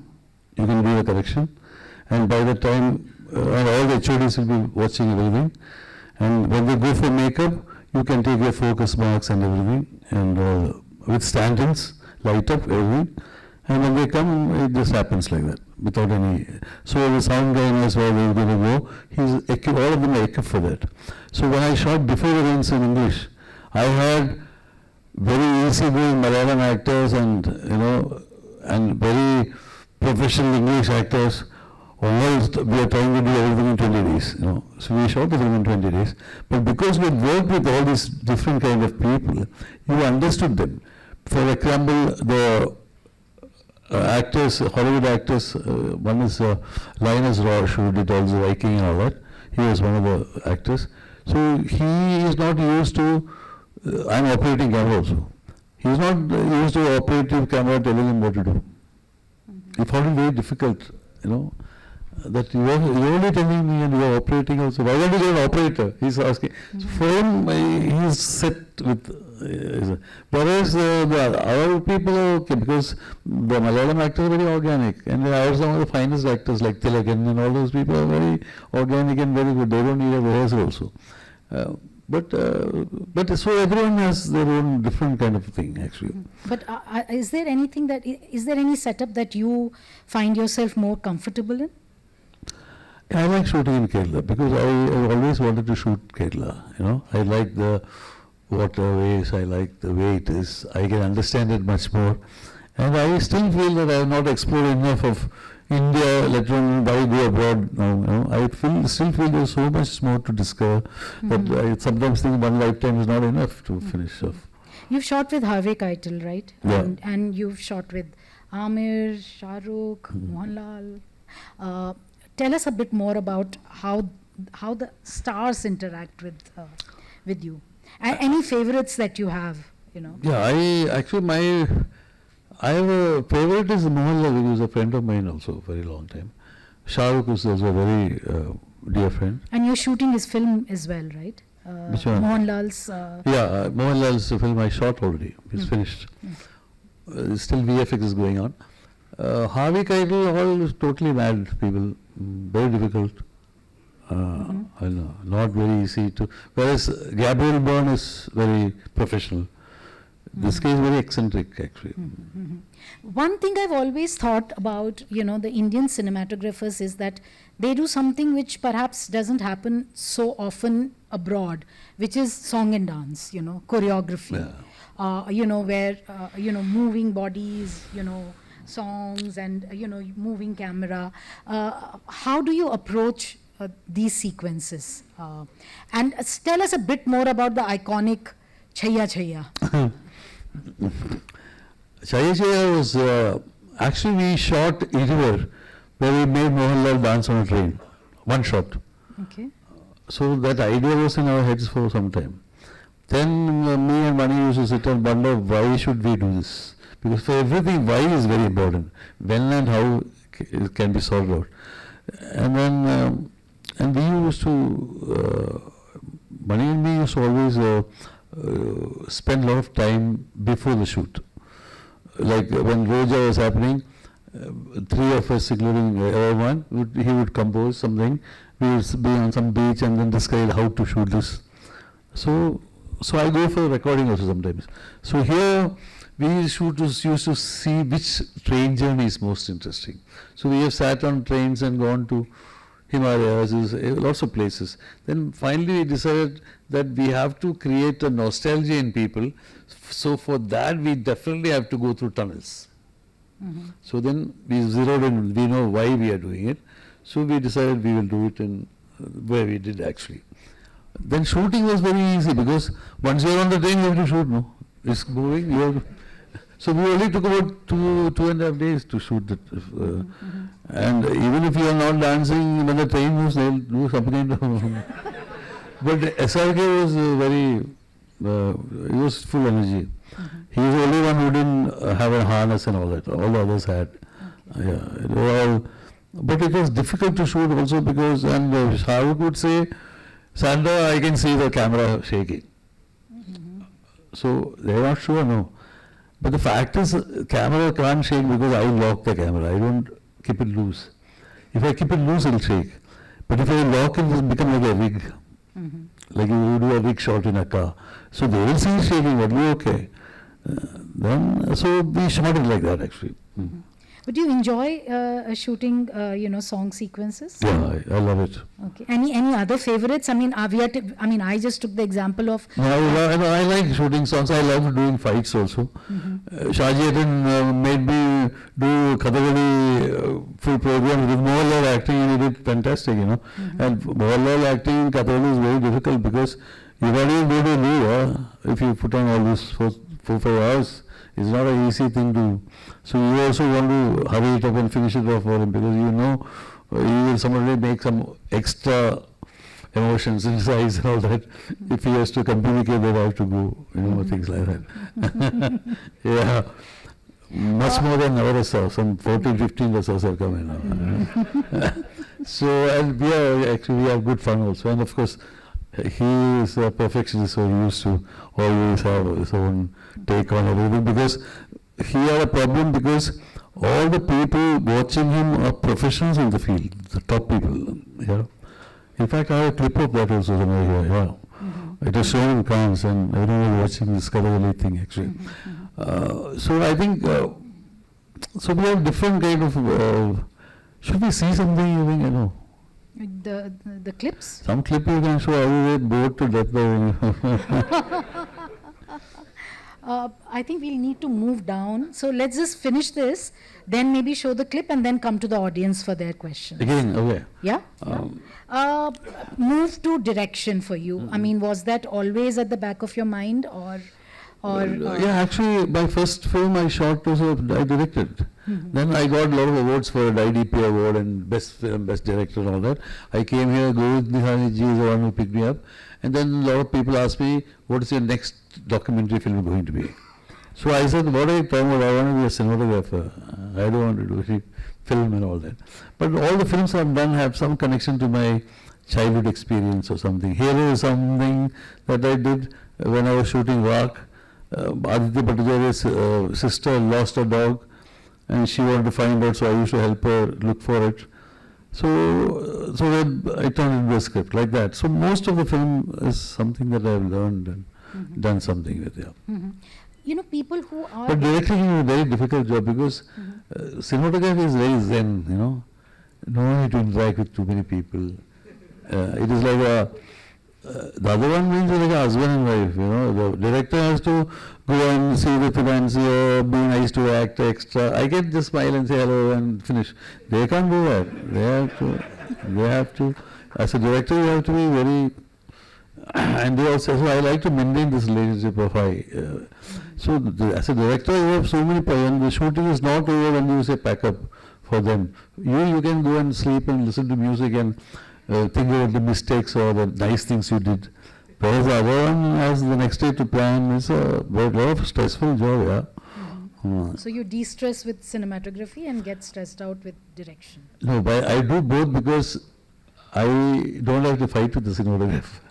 you can do the correction, and by the time, and all the HODs will be watching everything, and when they go for makeup, you can take your focus marks and everything, and with stand-ins, light up, everything, and when they come, it just happens like that, without any. So the sound guy knows where they're going to go. All of them are equipped for that. So when I shot Before the Rains in English, I had very easygoing Malayalam actors and very professional English actors. Almost we are trying to do everything in 20 days. So we shot the film in 20 days. But because we worked with all these different kind of people, you understood them. For example, the actors, Hollywood actors, one is Linus Roche, who did all the Viking and all that. He was one of the actors. So he is not used to, I'm operating camera also. He is not used to operative camera telling him what to do. He found it very difficult, that you're only telling me and you're operating also. Why don't you get an operator? He's asking. So for him, he's set with. Whereas the other people are okay, because the Malayalam actors are very organic, and there are some of the finest actors like Tilakan and all those people are very organic and very good. They don't need a rehearsal also. But so everyone has their own different kind of thing actually. But is there any setup that you find yourself more comfortable in? I like shooting in Kerala because I always wanted to shoot Kerala. I like the waterways, I like the way it is. I can understand it much more, and I still feel that I have not explored enough of India, let alone why go abroad now. I still feel there's so much more to discover that I sometimes think one lifetime is not enough to finish off. You've shot with Harvey Keitel, right? Yeah. And you've shot with Amir, Shah Rukh, Mohanlal. Tell us a bit more about how the stars interact with you, and any favorites that you have Yeah, I have a favorite is Mohanlal, who is a friend of mine also for a very long time. Shah Rukh is also a very dear friend. And you're shooting his film as well, right? Which one? Mohanlal's. Mohanlal's film I shot already. It's finished. Still VFX is going on. Harvey Keitel, all totally mad people, very difficult. I know, not very easy to. Whereas Gabriel Byrne is very professional. This case is very eccentric, actually. One thing I've always thought about, the Indian cinematographers is that they do something which perhaps doesn't happen so often abroad, which is song and dance, choreography. Where, moving bodies, songs and, moving camera. How do you approach these sequences? And tell us a bit more about the iconic Chhaiya Chhaiya. Chhaiya Chhaiya was, actually we shot Iriver, where we made Mohanlal dance on a train. One shot. Okay. So that idea was in our heads for some time. Then me and Mani used to sit and wonder why should we do this? Because for everything, why is very important. When and how it can be solved out. And then, and we used to, Mani and me used to always spend a lot of time before the shoot. Like when Roja was happening, three of us, including everyone, he would compose something. We would be on some beach and then decide how to shoot this. So I go for recording also sometimes. So here we used to see which train journey is most interesting. So we have sat on trains and gone to Himalayas, lots of places. Then finally we decided that we have to create a nostalgia in people. So for that we definitely have to go through tunnels. So then we zeroed in, we know why we are doing it. So we decided we will do it in where we did actually. Then shooting was very easy because once you are on the train, you have to shoot, no? It's moving, you have to. So we only took about 2.5 days to shoot it. And even if you are not dancing, when the train moves, they'll do something. But SRK was he was full energy. He was the only one who didn't have a harness and all that. All the others had. But it was difficult to shoot also because, and Shah Rukh would say, Sandra, I can see the camera shaking. So they are not sure, no. But the fact is, camera can't shake because I lock the camera. I don't keep it loose. If I keep it loose, it'll shake. But if I lock it, it'll become like a rig. Like you do a rig shot in a car. So they will see it shaking, but we're okay. So we shot it like that actually. But do you enjoy shooting, song sequences? Yeah, I love it. Okay. Any other favorites? I mean, I just took the example of. No, I like shooting songs. I love doing fights also. Shahji made me do Kathakali full program with Mohanlal acting, and he did fantastic, And Mohanlal acting in Kathakali is very difficult because you don't even go to do if you put on all this for 4-5 hours. It's not an easy thing to do. So you also want to hurry it up and finish it off for him because you will someday make some extra emotions in his eyes and all that. If he has to communicate, they have to go, things like that. Yeah. Much more than Namrata, some 14, 15 lessons are coming now. So, and we have good fun also. And of course, he is a perfectionist, so he used to always have his own take on everything because he had a problem because all the people watching him are professionals in the field, the top people. Yeah. In fact, I have a clip of that also somewhere here. Yeah. It is shown in Cannes and everyone watching this Kathakali thing actually. So I think, so we have different kind of, should we see something you think, The clips? Some clip you can show, I will get bored to death. I think we'll need to move down. So let's just finish this, then maybe show the clip and then come to the audience for their questions. Again, okay. Yeah? Move to direction for you. I mean, was that always at the back of your mind or yeah, actually, my first film I shot was I directed. Then I got a lot of awards for IDP award and best film, best director and all that. I came here, Govind Nihani ji is the one who picked me up. And then a lot of people asked me, what is your next documentary film going to be? So I said, what are you talking about? I want to be a cinematographer. I don't want to do any film and all that. But all the films I've done have some connection to my childhood experience or something. Here is something that I did when I was shooting Rock. Aditya Bhattacharya's sister lost a dog and she wanted to find out, so I used to help her look for it. So then I turned into a script like that. So most of the film is something that I've learned and done something with, yeah. You know, people who are... But directing is a very difficult job because cinematography is very zen, you know. No need to interact with too many people. It is like the other one means like a husband and wife, you know. The director has to go and see the financier, be nice to act extra. I can just smile and say hello and finish. They can't do that. They have to, as a director, you have to be very, and they also, so I like to maintain this relationship of as a director, you have so many, and the shooting is not over when you say pack up for them. You can go and sleep and listen to music and think about the mistakes or the nice things you did. Whereas the other one has the next day to plan. It's a lot of stressful job, yeah. So you de-stress with cinematography and get stressed out with direction? No, but I do both because I don't like to fight with the cinematographer.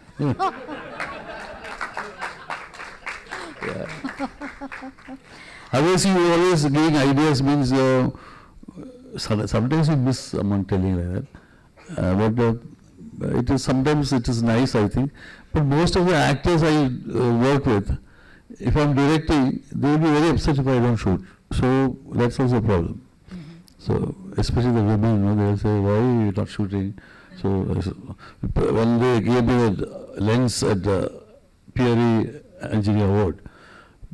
Otherwise, you always getting ideas means sometimes you miss someone telling like that. But it is sometimes it is nice, I think. But most of the actors I work with, if I'm directing, they will be very upset if I don't shoot. So that's also a problem. So especially the women, you know, they will say, why are you not shooting? So when they gave me the lens at the Peary Engineer Award,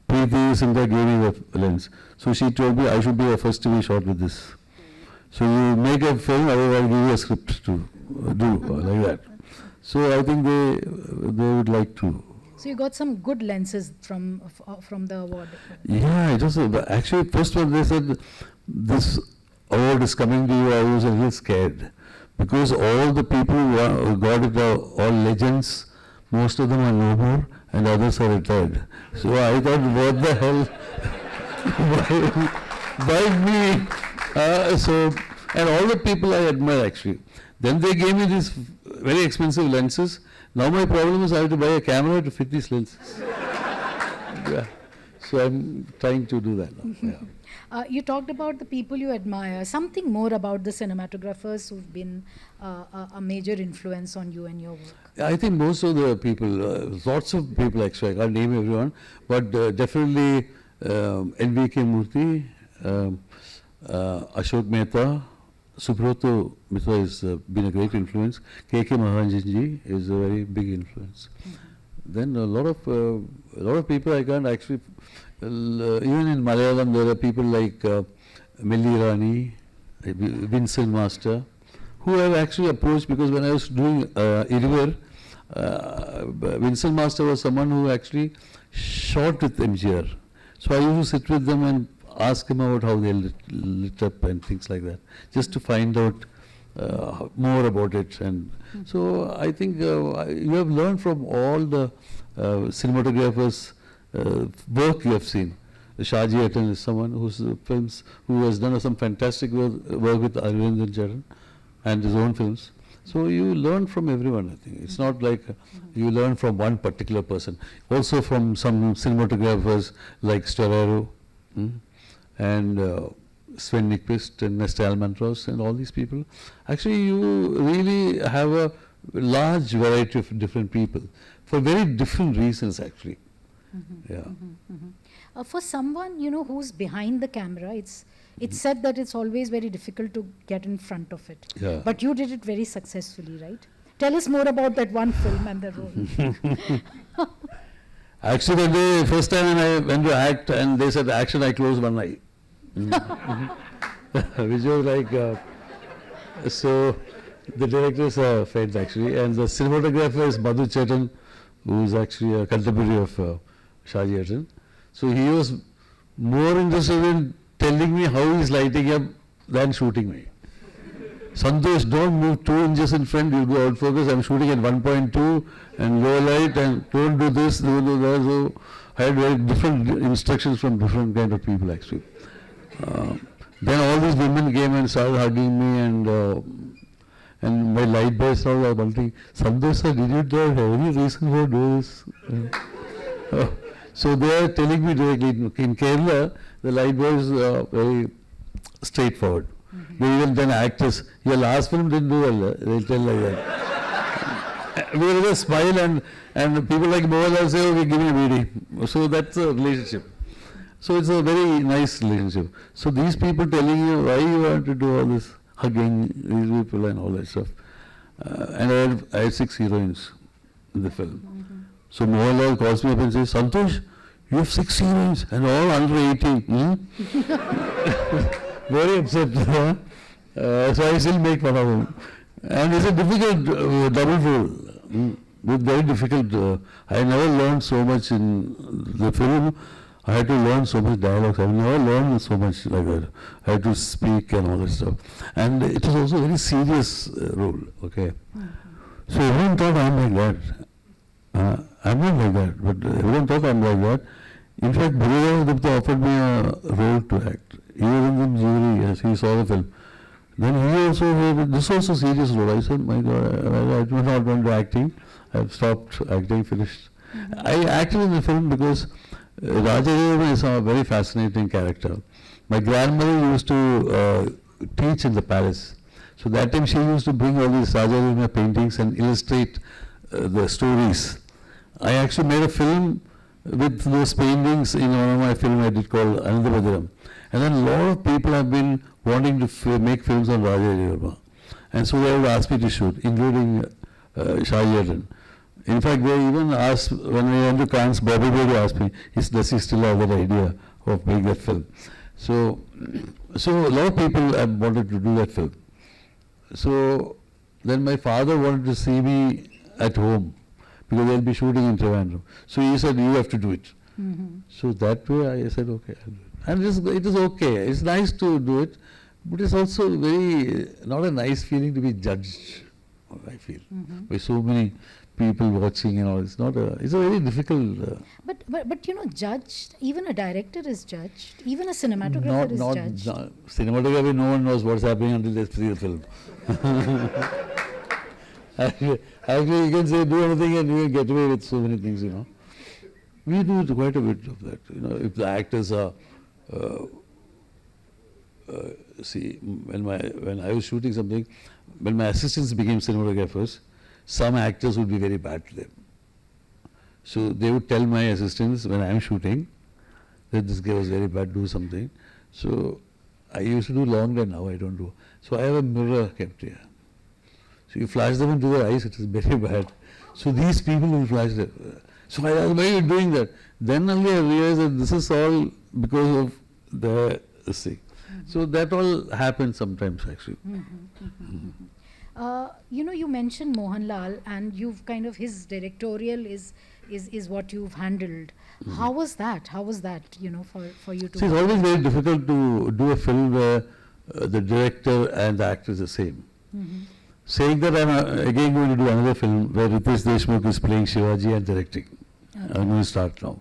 Preeti Sindha gave me the lens. So she told me I should be the first to be shot with this. So you make a film, otherwise I'll give you a script to do like that. So I think they would like to. So you got some good lenses from the award. Yeah, it was actually first when they said this award is coming to you, I was a little scared because all the people who got it are all legends. Most of them are no more, and others are retired. So I thought, what the hell? By me? And all the people I admire actually. Then they gave me these very expensive lenses. Now my problem is I have to buy a camera to fit these lenses. Yeah. So I'm trying to do that now. Yeah. You talked about the people you admire. Something more about the cinematographers who've been a major influence on you and your work. I think most of the people, lots of people actually, I can't name everyone, but definitely N.V.K. Murthy, Ashok Mehta, Subroto Mitra has been a great influence. K.K. Mahajanji is a very big influence. Then a lot of people I can't actually, even in Malayalam there are people like Milli Rani, Vincent Master, who have actually approached because when I was doing Iruvar, Vincent Master was someone who actually shot with MGR. So I used to sit with them and ask him about how they lit up and things like that, just to find out more about it. And so I think you have learned from all the cinematographers' work you have seen. Shaji Etan is someone who has done some fantastic work with Arvind and Charan and his own films. So you learn from everyone, I think. It's not like you learn from one particular person. Also from some cinematographers like Storaro and Sven Nykvist and Nesta Almantros and all these people. Actually, you really have a large variety of different people for very different reasons, actually. For someone, who's behind the camera, it's said that it's always very difficult to get in front of it. Yeah. But you did it very successfully, right? Tell us more about that one film and the role. Actually, the first time when I went to act and they said action, I closed one eye. Which was like, so the directors are friends actually, and the cinematographer is Madhu Chetan, who is actually a contemporary of Shaji Etan. So he was more interested in telling me how he's lighting up than shooting me. Santosh, don't move 2 inches in front, you'll go out focus. I'm shooting at 1.2 and low light, and don't do this, don't do that. So I had very different instructions from different kind of people actually. Then all these women came and started hugging me, and my light boys started wanting, Santosh sir, did you have any reason for doing this? So they are telling me directly, in Kerala, the light boys are very straightforward. They even then actors, your last film didn't do well, they tell like that. We will just smile and people like Mohanlal say, okay, give me a BD. So that's a relationship. So it's a very nice relationship. So these people telling you why you want to do all this, hugging these people and all that stuff. And I had 6 heroines in the film. So Mohanlal calls me up and says, Santosh, you have 6 heroines and all under 18. Very upset. So I still make fun of him. And it's a difficult double role. Very difficult. I never learned so much in the film. I had to learn so much dialogues. I've never learned so much like that. I had to speak and all that stuff. And it was also a very serious role. Okay. So everyone thought I'm like that. I'm not like that, but everyone thought I'm like that. In fact, Bhurivara offered me a role to act. He was in the jury, yes, he saw the film. Then he also, this was a serious role. I said, my God, I was not going to acting. I've stopped acting, finished. I acted in the film because Raja is a very fascinating character. My grandmother used to teach in the palace. So that time she used to bring all these Raja paintings and illustrate the stories. I actually made a film with those paintings in one of my films I did called Anandabhadram. And then a lot of people have been wanting to make films on Raja Verma. And so they would ask me to shoot, including Sahyadri. In fact, they even asked, when we went to Cannes, Bobby Baby asked me, does he still have that idea of making that film? So a lot of people have wanted to do that film. So then my father wanted to see me at home, because they'll be shooting in Trivandrum. So he said, you have to do it. So that way I said, okay, I'll do it. And it is okay. It's nice to do it, but it's also not a nice feeling to be judged, I feel, by so many people watching and all. It's a very difficult. But you know, judged, even a director is judged, even a cinematographer is judged. Cinematography, no one knows what's happening until they see the film. Actually, you can say do anything and you can get away with so many things, you know. We do quite a bit of that, you know. If the actors are, see, when I was shooting something, when my assistants became cinematographers, some actors would be very bad to them. So they would tell my assistants when I'm shooting that this guy was very bad, do something. So I used to do long run, now I don't do. So I have a mirror kept here. So you flash them into the eyes, it is very bad. So these people will flash them. So I asked, why are you doing that? Then only I realized that this is all because of the thing. So that all happens sometimes actually. You know, you mentioned Mohanlal, and you've kind of, his directorial is what you've handled. How was that? How was that, you know, for you to... See, it's always very difficult to do a film where the director and the actor is the same. Saying that, I'm again going to do another film where Ritesh Deshmukh is playing Shivaji and directing. I'm going to start now.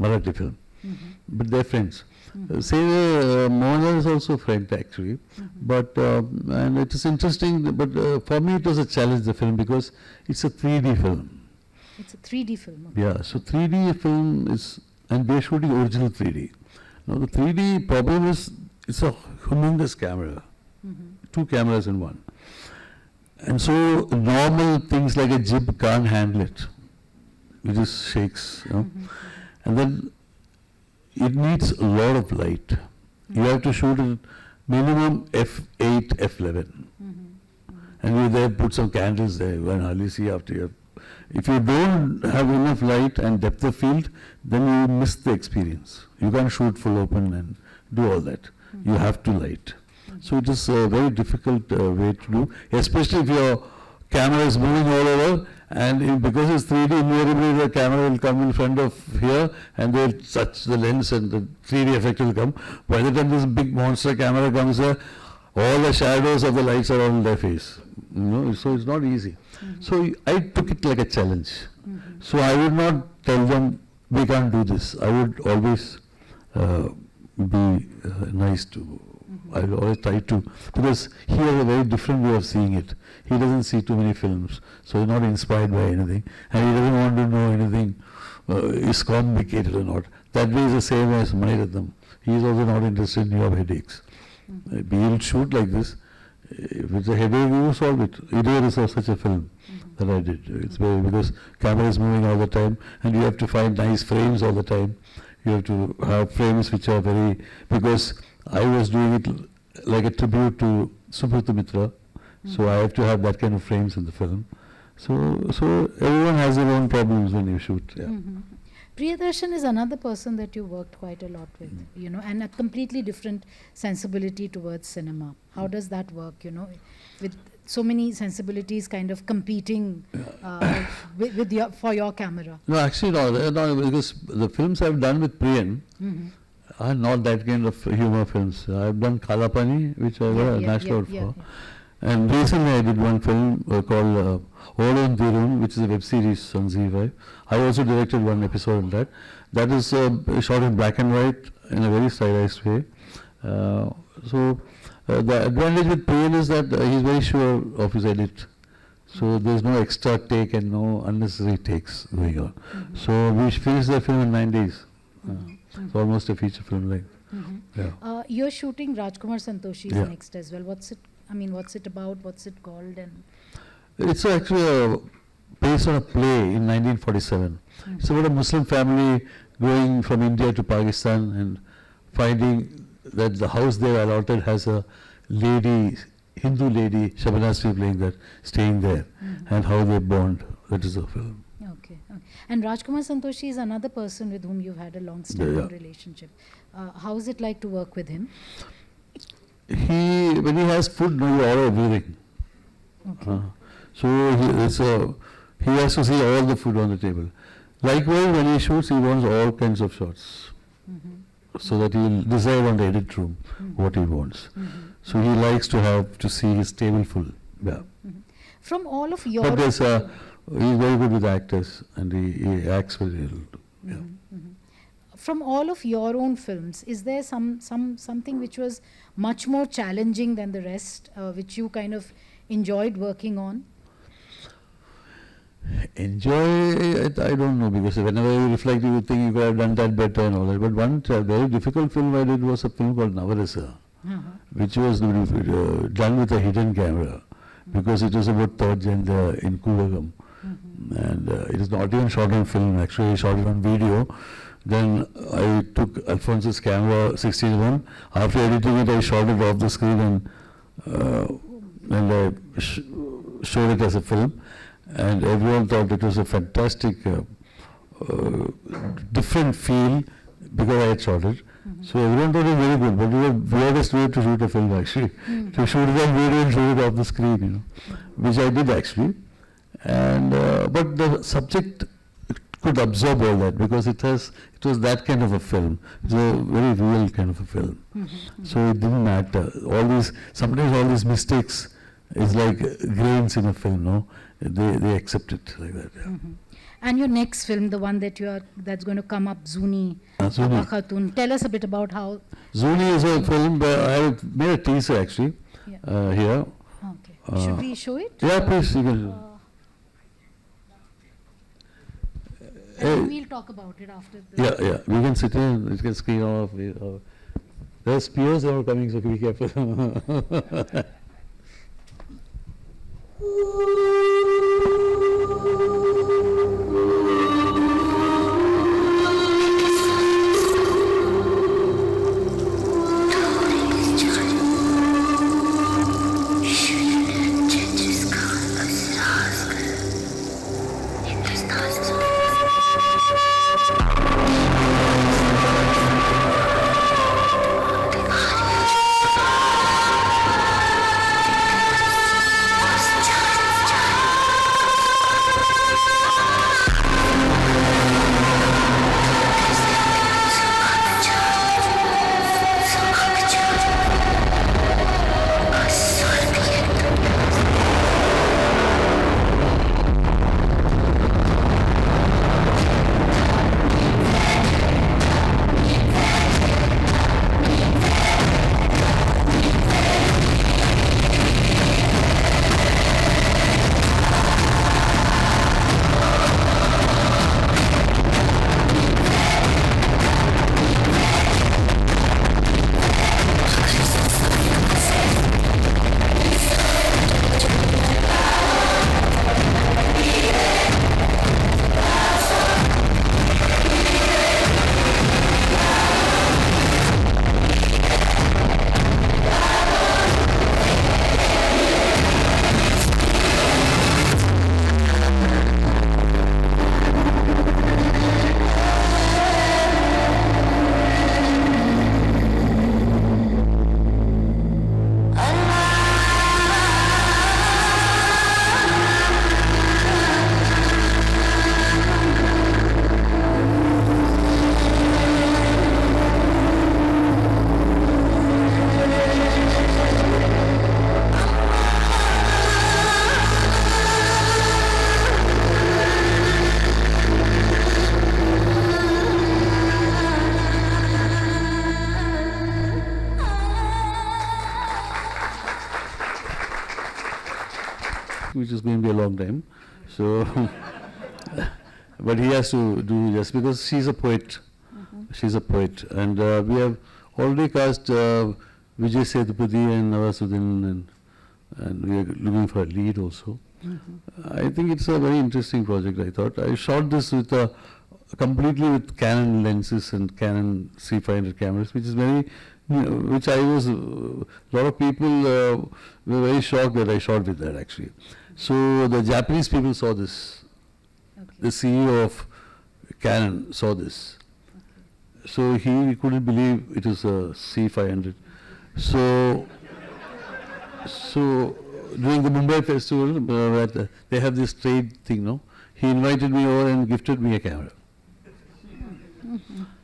Marathi film. But they're friends. Mohanlal is also a friend actually. But, and it is interesting, but for me it was a challenge, the film, because it's a 3D film. It's a 3D film. Okay. Yeah, so 3D film is, and they're shooting original 3D. Now the 3D problem is, it's a humongous camera. 2 cameras in one. And so normal things like a jib can't handle it. It just shakes, you know. And then it needs a lot of light. You have to shoot it minimum f8, f11. And you there put some candles there, you can hardly see after you. If you don't have enough light and depth of field, then you miss the experience. You can't shoot full open and do all that. You have to light. So it is a very difficult way to do, especially if your camera is moving all over, and because it's 3D, invariably the camera will come in front of here and they'll touch the lens and the 3D effect will come. By the time this big monster camera comes here, all the shadows of the lights are on their face. You know, so it's not easy. So I took it like a challenge. So I would not tell them we can't do this. I would always be nice to. I will always try to, because he has a very different way of seeing it. He doesn't see too many films, so he's not inspired by anything, and he doesn't want to know anything is complicated or not. That way is the same as Maniratnam. He is also not interested in your headaches. He'll shoot like this. If it's a headache, you solve it. Idiot is such a film that I did. It's very, because camera is moving all the time, and you have to find nice frames all the time. You have to have frames which are very, because I was doing it like a tribute to Subhuta Mitra, so I have to have that kind of frames in the film. So everyone has their own problems when you shoot. Yeah. Priyadarshan is another person that you worked quite a lot with, you know, and a completely different sensibility towards cinema. How does that work, you know, with so many sensibilities kind of competing with your, for your camera? No, actually no, because the films I've done with Priyan are not that kind of humor films. I've done Kalapani, which I got a national award for. And recently I did one film called Odon Tirun, which is a web series on Z5. I also directed one episode in that. That is shot in black and white in a very stylized way. The advantage with Priyan is that he's very sure of his edit. So there's no extra take and no unnecessary takes going on. So we finished the film in 9 days. It's almost a feature film length. You're shooting Rajkumar Santoshi's next as well. What's it? I mean, what's it about? What's it called? And it's actually based on a play in 1947. It's about a Muslim family going from India to Pakistan and finding that the house they were allotted has a lady, Hindu lady, Shabanasri playing that, staying there, and how they bond. That is the film. Okay. And Rajkumar Santoshi is another person with whom you've had a long-standing relationship. How is it like to work with him? When he has food, you order everything. Okay. So he has to see all the food on the table. Likewise, when he shoots, he wants all kinds of shots, so that he will decide on the edit room what he wants. So he likes to have to see his table full. Yeah. From all of your, but he's very good with actors, and he acts very well. Yeah. From all of your own films, is there something which was much more challenging than the rest, which you kind of enjoyed working on? Enjoy it, I don't know, because whenever you reflect, you think you could have done that better and all that. But one very difficult film I did was a film called Namrata, which was done with a hidden camera, because it was about third gender in Kuvagam. And it is not even shot on film, actually I shot it on video. Then I took Alphonse's camera 16:1. After editing it, I shot it off the screen and I showed it as a film. And everyone thought it was a fantastic, different feel, because I had shot it. So everyone thought it was very good, but it was the weirdest way to shoot a film actually. To shoot it on video and shoot it off the screen, you know, which I did actually. And but the subject could absorb all that, because it was that kind of a film. It's a very real kind of a film. So it didn't matter. Sometimes all these mistakes is like grains in a film, no? They accept it like that. Yeah. And your next film, the one that's going to come up, Zuni, Zuni. Khatun. Tell us a bit about how. Zuni is a film. I made a teaser actually here. Okay. Should we show it? Yeah, please. You can. We'll talk about it after. Yeah. We can sit in. It can screen off. There's spears that are coming, so be careful. which is going to be a long time. So, but he has to do just because she's a poet. She's a poet, and we have already cast Vijay Sethupathi and Navasuddin, and we are looking for a lead also. I think it's a very interesting project. I thought I shot this with completely with Canon lenses and Canon C500 cameras, which is very, which I was. A lot of people were very shocked that I shot with that actually. So the Japanese people saw this. Okay. The CEO of Canon saw this. Okay. So he couldn't believe it was a C500. So during the Mumbai festival, they have this trade thing, no? He invited me over and gifted me a camera.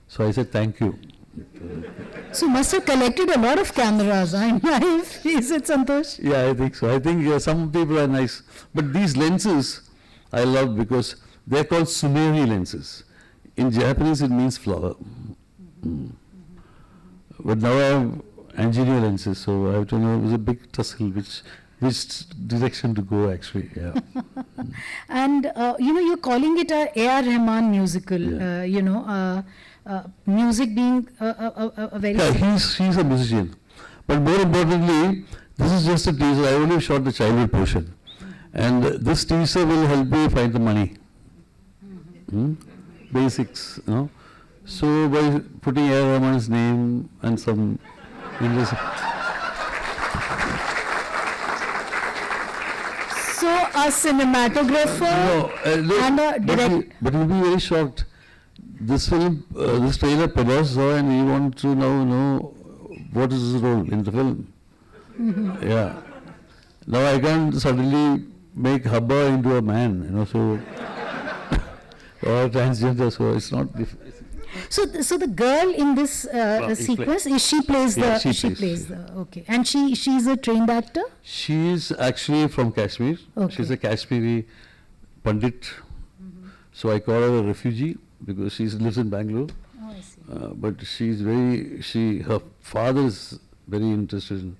So I said, thank you. So must have collected a lot of cameras, is it, Santosh? Yeah, I think so. I think some people are nice. But these lenses I love because they're called Sumeri lenses. In Japanese it means flower. But now I have engineer lenses, so I have to know, it was a big tussle which direction to go actually. Yeah. And you're calling it a A.R. Rahman musical. Yeah. Music being a very. Yeah, he's a musician. But more importantly, this is just a teaser. I only shot the childhood portion, and this teaser will help me find the money. Basics, you know. So by putting A.R. Rahman's name and some. So a cinematographer and a director. But you'll be very shocked. This film, this trailer Prabhas saw, and he wants to now know what is his role in the film. Yeah. Now I can't suddenly make Habba into a man, you know, so or transgender, so it's not. So the girl in this sequence, she plays the okay, and she's a trained actor. She is actually from Kashmir. Okay. She's a Kashmiri Pandit. So I call her a refugee because she lives in Bangalore. Oh, I see. But her father is very interested in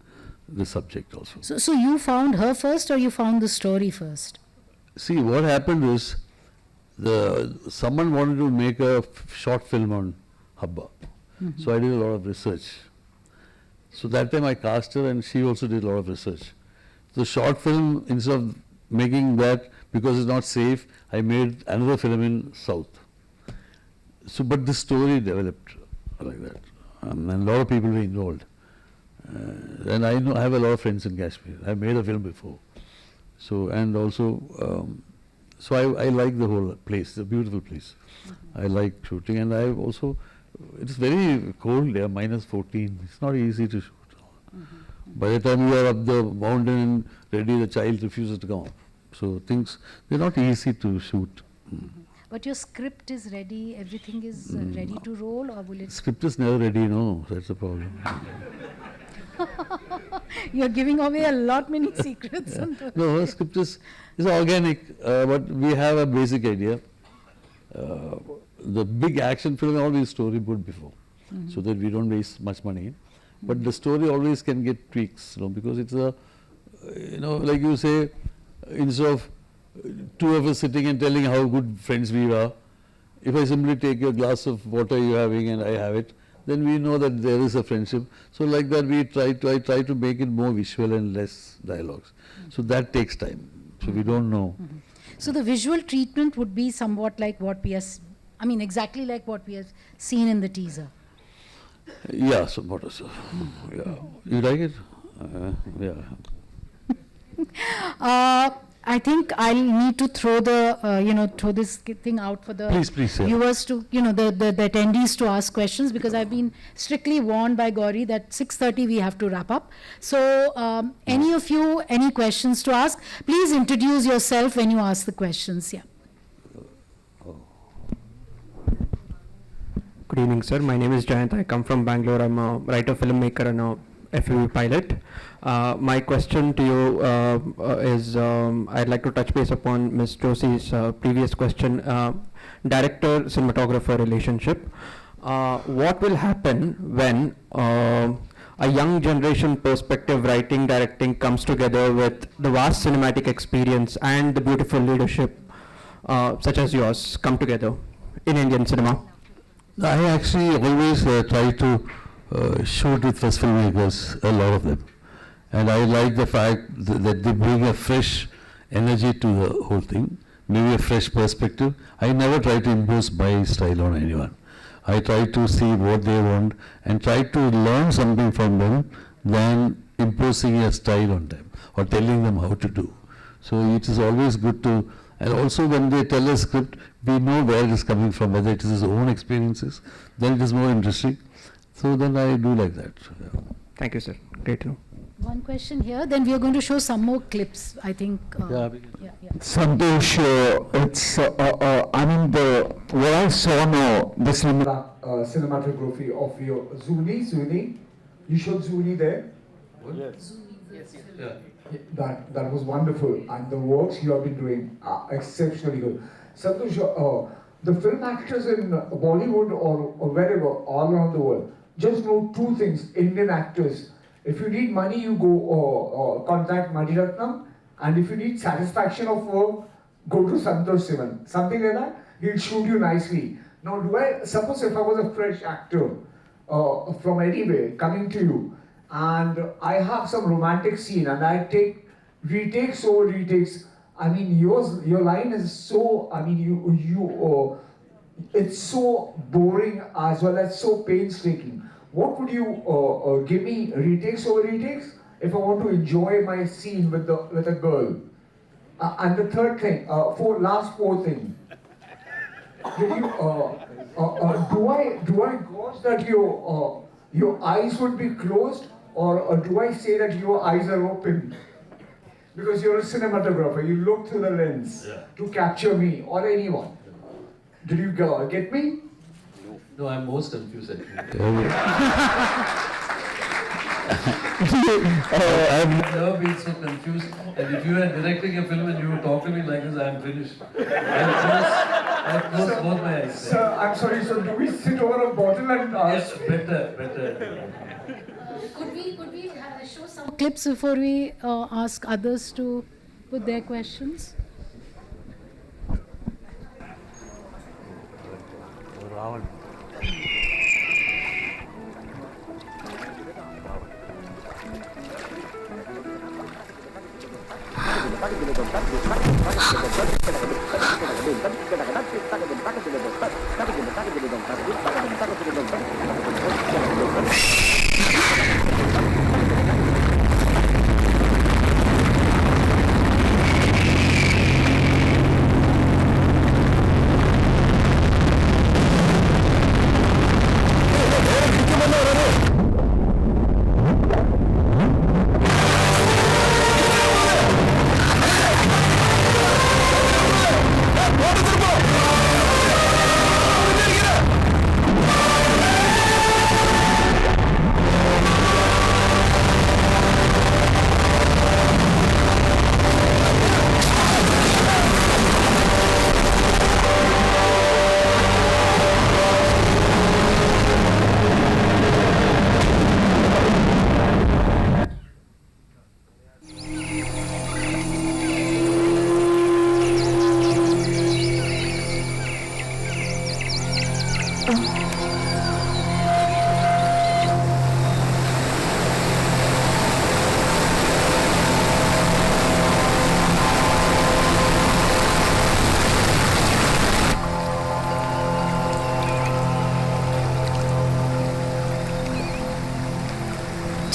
the subject also. So you found her first, or you found the story first? See, what happened is, someone wanted to make a short film on Habba. So I did a lot of research. So that time I cast her, and she also did a lot of research. The short film, instead of making that, because it's not safe, I made another film in South. So, but the story developed like that, and a lot of people were involved. And I have a lot of friends in Kashmir. I made a film before. So, and also, so I like the whole place. It's a beautiful place. I like shooting, and I also, it's very cold there, -14. It's not easy to shoot. By the time you are up the mountain and ready, the child refuses to come up. So things, they're not easy to shoot. But your script is ready, everything is ready to roll, or will it? Script is never ready, no, that's the problem. You're giving away a lot many secrets. Yeah. No, script is organic, but we have a basic idea. The big action film always storyboard before, so that we don't waste much money. But the story always can get tweaks, because it's a, like you say, instead of two of us sitting and telling how good friends we are, if I simply take a glass of water you're having and I have it, then we know that there is a friendship. So like that I try to make it more visual and less dialogues. So that takes time. So we don't know. So the visual treatment would be somewhat like what we are, exactly like what we have seen in the teaser. Yeah, somewhat also. Yeah. You like it? Yeah. I think I'll need to throw throw this thing out for the please, yeah. viewers to, the attendees to ask questions, because I've been strictly warned by Gauri that 6:30 we have to wrap up. So any of you, any questions to ask, please introduce yourself when you ask the questions. Yeah. Good evening, sir. My name is Jayant. I come from Bangalore. I'm a writer, filmmaker, and a FUV pilot. My question to you is, I'd like to touch base upon Ms. Joshi's previous question, director-cinematographer relationship. What will happen when a young generation perspective, writing, directing comes together with the vast cinematic experience and the beautiful leadership such as yours come together in Indian cinema? I actually always try to shoot with first filmmakers, a lot of them. And I like the fact that they bring a fresh energy to the whole thing, maybe a fresh perspective. I never try to impose my style on anyone. I try to see what they want and try to learn something from them than imposing a style on them or telling them how to do. So it is always good to, and also when they tell a script, we know where it is coming from, whether it is his own experiences, then it is more interesting. So then I do like that. Yeah. Thank you, sir. Great to know. One question here, then we are going to show some more clips, I think. Yeah. Santosh, it's, I mean, what I saw now, the cinematography of your Zuni, you showed Zuni there? Yes. Yeah. That was wonderful, and the works you have been doing are exceptionally good. Santosh, the film actors in Bollywood or wherever, all around the world, just know two things, Indian actors. If you need money, you go contact Maniratnam, and if you need satisfaction of work, go to Santosh Sivan. Something like that, he'll shoot you nicely. Now, suppose if I was a fresh actor from anywhere coming to you, and I have some romantic scene, and I take retakes over retakes. I mean, your line is so, I mean, it's so boring as well as so painstaking. What would you give me, retakes over retakes, if I want to enjoy my scene with a girl? And the third thing, last four thing. Do I gauge that your eyes would be closed, or do I say that your eyes are open? Because you're a cinematographer, you look through the lens to capture me or anyone. Did you get me? No, I'm most confused actually. I've never been so confused. And if you are directing a film and you talk to me like this, I'm finished. I've closed both my eyes. Sir, I'm sorry, so do we sit over a bottle and Yes, better. Could we show some clips before we ask others to put their questions?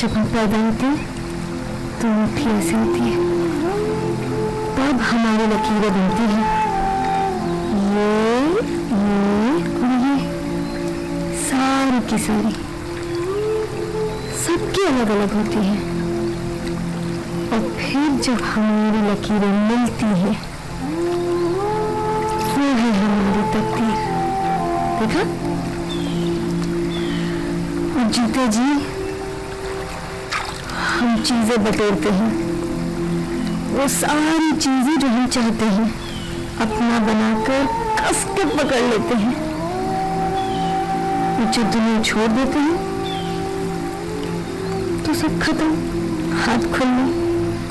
जब हम पैदा होते हैं तो मुट्ठी ऐसी होती है, तब हमारी लकीरें बनती हैं, ये और ये सारी की सारी सबकी अलग अलग होती हैं, और फिर जब हमारी लकीरें मिलती हैं वो है हमारी तकदीर। देखा? और जीते जी हम चीजें बटोरते हैं, वो सारी चीजें जो हम चाहते हैं अपना बनाकर कस के पकड़ लेते हैं, और जो दुनिया छोड़ देते हैं तो सब खत्म, हाथ खुले,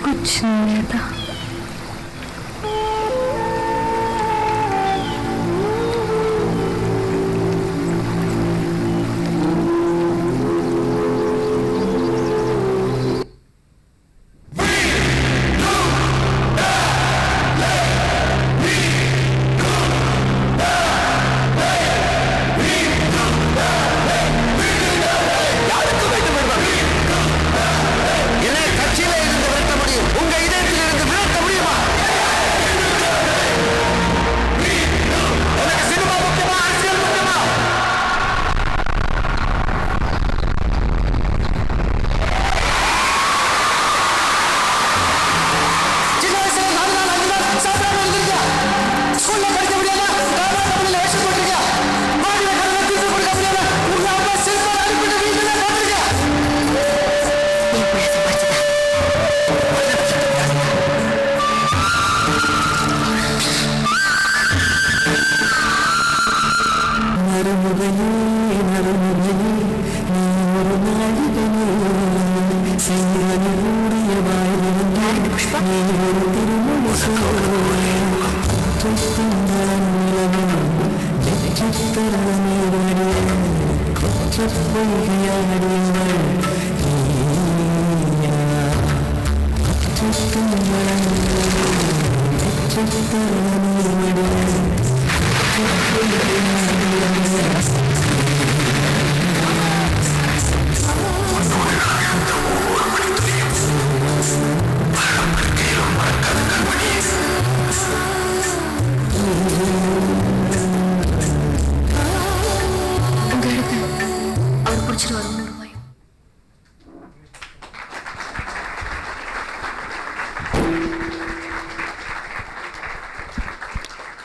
कुछ नहीं रहता।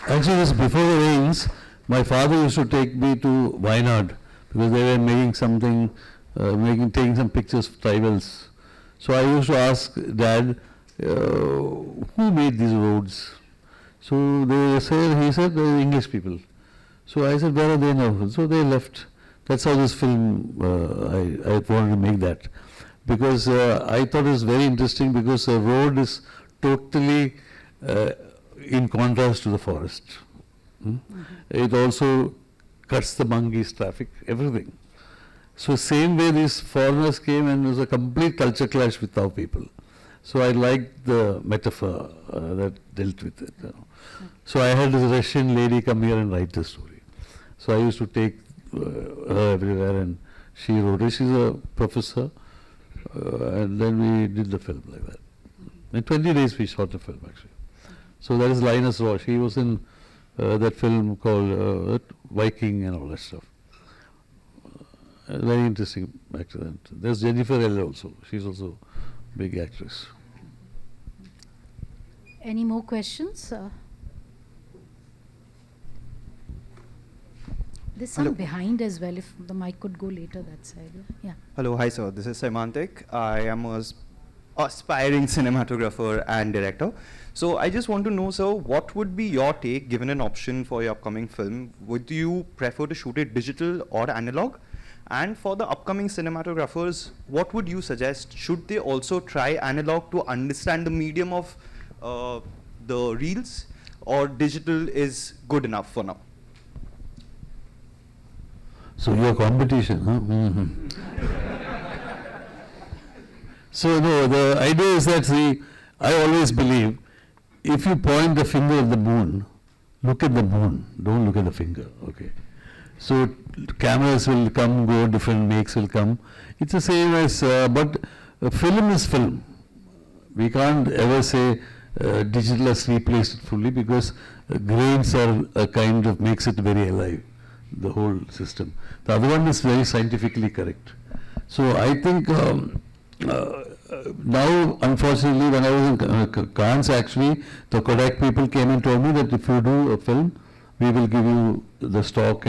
Actually, this before the rains, my father used to take me to Wayanad because they were making something, taking some pictures of tribals. So I used to ask Dad, who made these roads? So he said, the English people. So I said, where are they now? So they left. That's how this film, I wanted to make that. Because I thought it was very interesting because the road is totally in contrast to the forest. It also cuts the monkeys' traffic, everything. So same way these foreigners came and it was a complete culture clash with our people. So I liked the metaphor that dealt with it. So I had this Russian lady come here and write the story. So I used to take her everywhere and she wrote it. She's a professor. And then we did the film like that. In 20 days we shot the film actually. So that is Linus Roche. He was in that film called Viking and all that stuff. Very interesting actor. There's Jennifer L also. She's also a big actress. Any more questions? There's some behind as well. If the mic could go later that side. Yeah. Hello, hi sir. This is Semantic. I am a aspiring cinematographer and director. So I just want to know, sir, what would be your take given an option for your upcoming film? Would you prefer to shoot it digital or analog? And for the upcoming cinematographers, what would you suggest? Should they also try analog to understand the medium of the reels, or digital is good enough for now? So your competition, huh? So no, the idea is that, see, I always believe, if you point the finger at the moon, look at the moon, don't look at the finger, okay? So cameras will come, go, different makes will come. It's the same as, but film is film. We can't ever say digital has replaced it fully, because grains are a kind of makes it very alive, the whole system. The other one is very scientifically correct. So I think now, unfortunately, when I was in Cannes, actually, the Kodak people came and told me that if you do a film, we will give you the stock,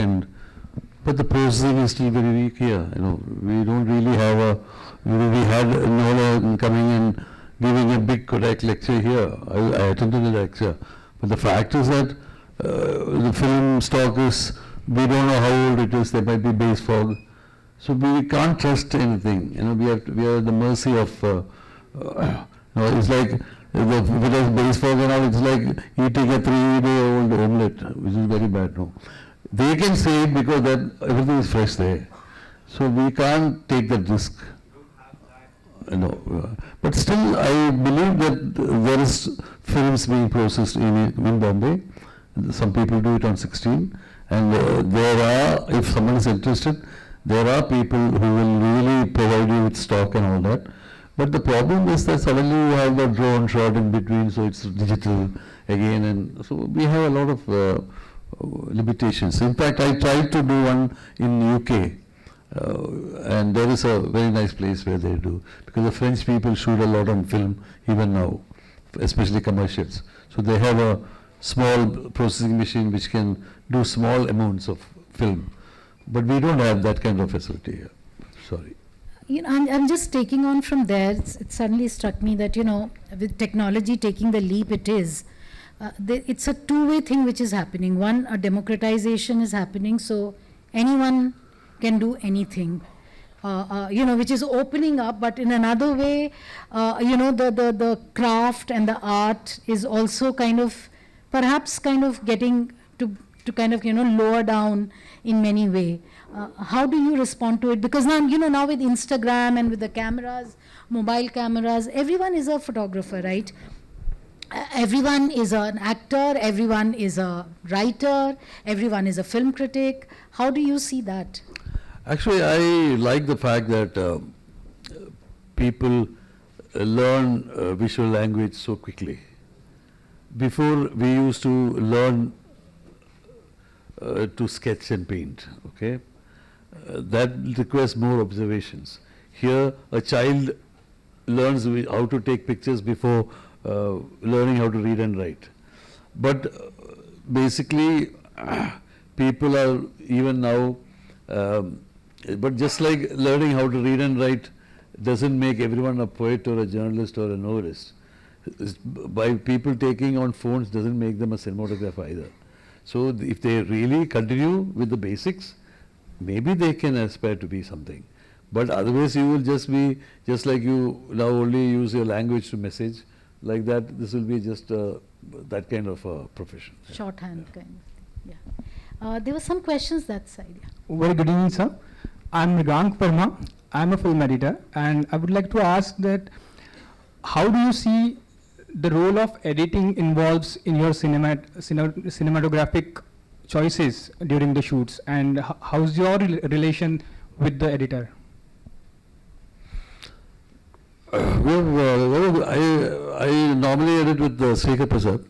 but the processing is still very weak here. You know, we don't really have we had Nola coming and giving a big Kodak lecture here. I attended the lecture, but the fact is that the film stock is, we don't know how old it is. There might be base fog. So we can't trust anything. We are at the mercy of. It's like if it has base fog and all. It's like eating a 3-day-old omelette, which is very bad. No, they can say it because that everything is fresh there. So we can't take that risk. But still, I believe that there is films being processed in Bombay. Some people do it on 16, and there are, if someone is interested, there are people who will really provide you with stock and all that. But the problem is that suddenly you have the drone shot in between, so it's digital again, and so we have a lot of limitations. In fact, I tried to do one in UK. And there is a very nice place where they do, because the French people shoot a lot on film even now, especially commercials. So they have a small processing machine which can do small amounts of film, but we don't have that kind of facility here. Sorry. I'm just taking on from there. It suddenly struck me that, with technology taking the leap it is, it's a two-way thing which is happening. One, a democratization is happening, so anyone can do anything, which is opening up. But in another way, the craft and the art is also perhaps getting to lower down in many way. How do you respond to it? Because now, now with Instagram and with the cameras, mobile cameras, everyone is a photographer, right? Everyone is an actor, everyone is a writer, everyone is a film critic. How do you see that? Actually, I like the fact that people learn visual language so quickly. Before, we used to learn to sketch and paint, okay? That requires more observations. Here, a child learns how to take pictures before learning how to read and write. But basically, people are even now, but just like learning how to read and write doesn't make everyone a poet or a journalist or a novelist. By people taking on phones doesn't make them a cinematographer either. So if they really continue with the basics, maybe they can aspire to be something. But otherwise you will just be, just like you now only use your language to message, like that, this will be just that kind of a profession. Shorthand kind of thing, yeah. There were some questions that side. Yeah. Very good evening, sir. I'm Mrigank Parma. I'm a film editor, and I would like to ask that how do you see the role of editing involves in your cinematographic choices during the shoots, and how's your relation with the editor? I normally edit with Srikhar Prasad,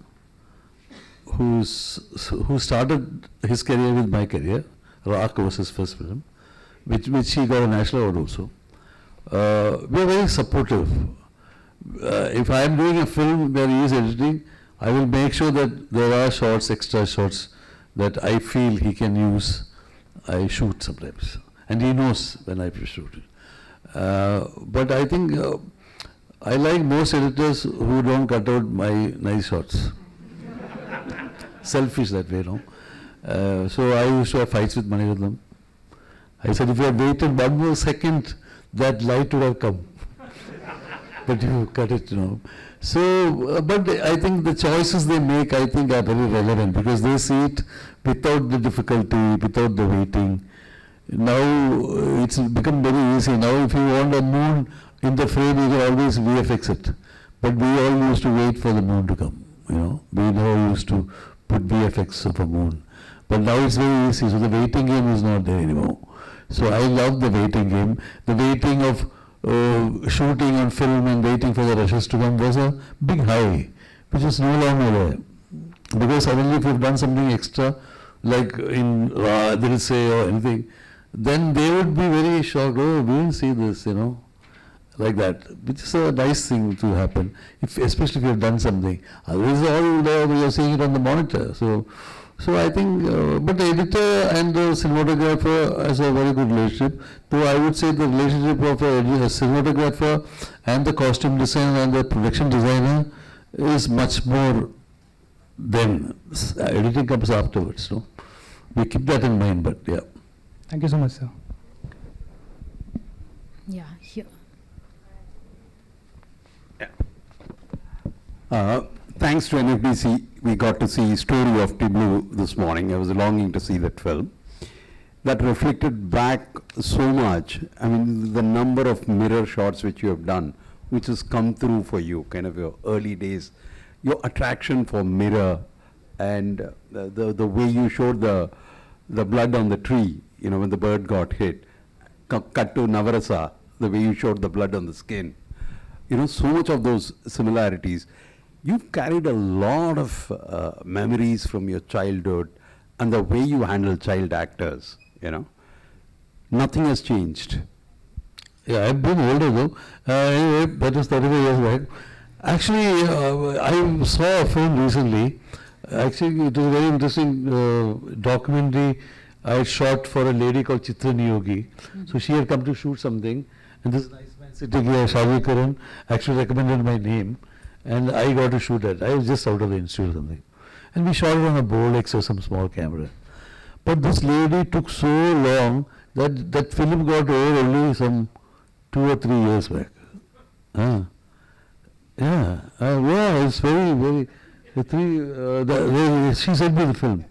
who started his career with my career. Rock was his first film, which he got a national award also. We are very supportive. If I am doing a film where he is editing, I will make sure that there are shots, extra shots that I feel he can use. I shoot sometimes, and he knows when I shoot it. But I think I like most editors who don't cut out my nice shots. Selfish that way, no? So I used to have fights with Maniratnam. I said, if you had waited 1 more second, that light would have come. But you cut it, So, but I think the choices they make, I think, are very relevant because they see it without the difficulty, without the waiting. Now it's become very easy. Now if you want a moon in the frame, you can always VFX it. But we all used to wait for the moon to come, We never used to put VFX of a moon. But now it's very easy, so the waiting game is not there anymore. So I love the waiting game. The waiting of shooting on film and waiting for the rushes to come was a big high, which is no longer there. Because suddenly if you've done something extra, like in they'll say or anything, then they would be very shocked, oh, we didn't see this, like that, which is a nice thing to happen, especially if you've done something. Otherwise, all there, we are seeing it on the monitor. So I think, but the editor and the cinematographer has a very good relationship. Though I would say the relationship of a cinematographer and the costume designer and the production designer is much more than editing comes afterwards. We keep that in mind, but yeah. Thank you so much, sir. Yeah, here. Thanks to NFBC, we got to see Story of Tiblu this morning. I was longing to see that film. That reflected back so much. I mean, the number of mirror shots which you have done, which has come through for you, kind of your early days, your attraction for mirror, and the way you showed the blood on the tree, you know, when the bird got hit. Cut to Navrasa, the way you showed the blood on the skin. You know, so much of those similarities. You've carried a lot of memories from your childhood and the way you handle child actors, you know. Nothing has changed. Yeah, I've been older though. Anyway, that was 35 years back. Actually, I saw a film recently. Actually, it was a very interesting documentary I shot for a lady called Chitra Niyogi. So she had come to shoot something, and this nice man sitting here, Shaji Karan, actually recommended my name, and I got to shoot it. I was just out of the institute or something. And we shot it on a Bolex or some small camera. But this lady took so long that that film got over only some 2 or 3 years back. Yeah, it's very, very, she sent me the film.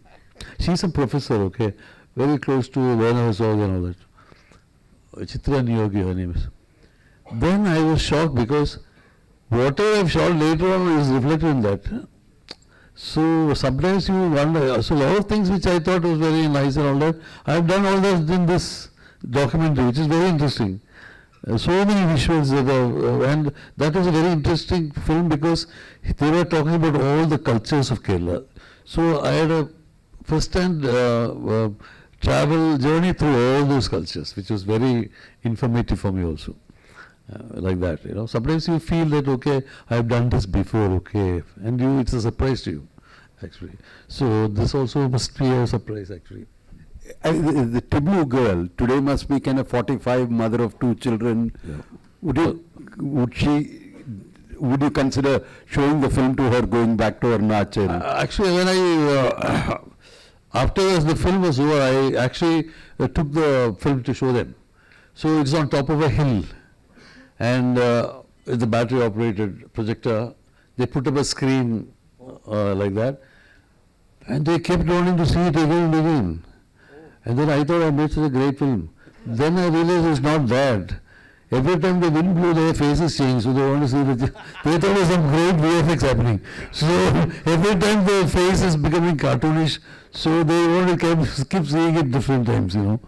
She's a professor, okay, very close to when I was all and all that. Chitra Niyogi, her name is. Then I was shocked because whatever I've shot later on is reflected in that. So sometimes you wonder, so a lot of things which I thought was very nice and all that, I've done all that in this documentary, which is very interesting. So many visuals that are, and that was a very interesting film because they were talking about all the cultures of Kerala. So I had a first-hand travel journey through all those cultures, which was very informative for me also. Like that, you know. Sometimes you feel that, okay, I've done this before, okay, and it's a surprise to you, actually. So this also must be a surprise, actually. The Tiblu girl today must be kind of 45, mother of 2 children. Yeah. Would you consider showing the film to her, going back to her Arunachal? Actually, when I after the film was over, I actually took the film to show them. So it's on top of a hill, and it's a battery operated projector. They put up a screen like that, and they kept wanting to see it again and again. And then I thought I made such a great film. Then I realized it's not that. Every time the wind blew, their faces changed, so they want to see that they thought there was some great VFX happening. So every time the face is becoming cartoonish, so they want to keep seeing it different times, you know.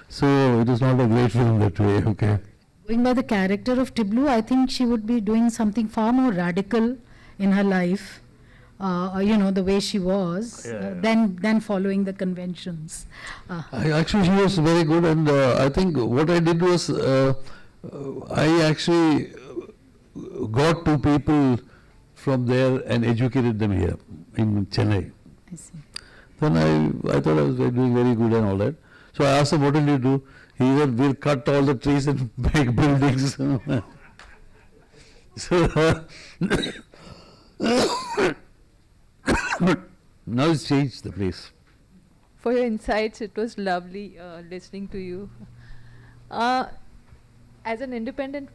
So it is not a great film that way, okay. Going by the character of Tiblu, I think she would be doing something far more radical in her life, you know, the way she was, than following the conventions. Actually, she was very good, and I think what I did was, I actually got 2 people from there and educated them here in Chennai. I see. Then I thought I was doing very good and all that. So I asked him, what will you do? He said, we'll cut all the trees and make buildings. So now it's changed the place. For your insights, it was lovely listening to you. As an independent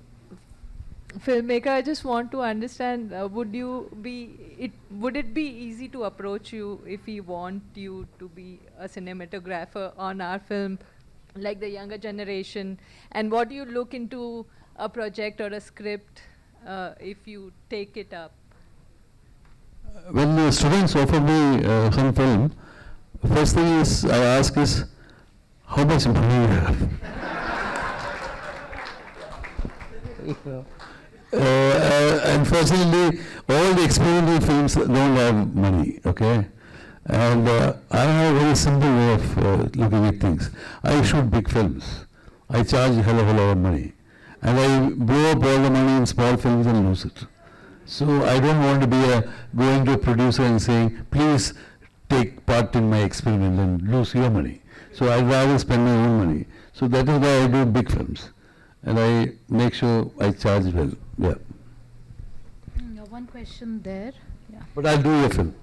filmmaker, I just want to understand, would it be easy to approach you if we want you to be a cinematographer on our film, like the younger generation? And what do you look into a project or a script if you take it up? When the students offer me some film, first thing I ask is, how much money you have? Unfortunately, all the experimental films don't have money, okay? And I have a very simple way of looking at things. I shoot big films. I charge a hell of a lot of money. And I blow up all the money in small films and lose it. So I don't want to be going to a producer and saying, please take part in my experiment and lose your money. So I'd rather spend my own money. So that is why I do big films. And I make sure I charge well. Yeah. One question there. Yeah. But I'll do your film.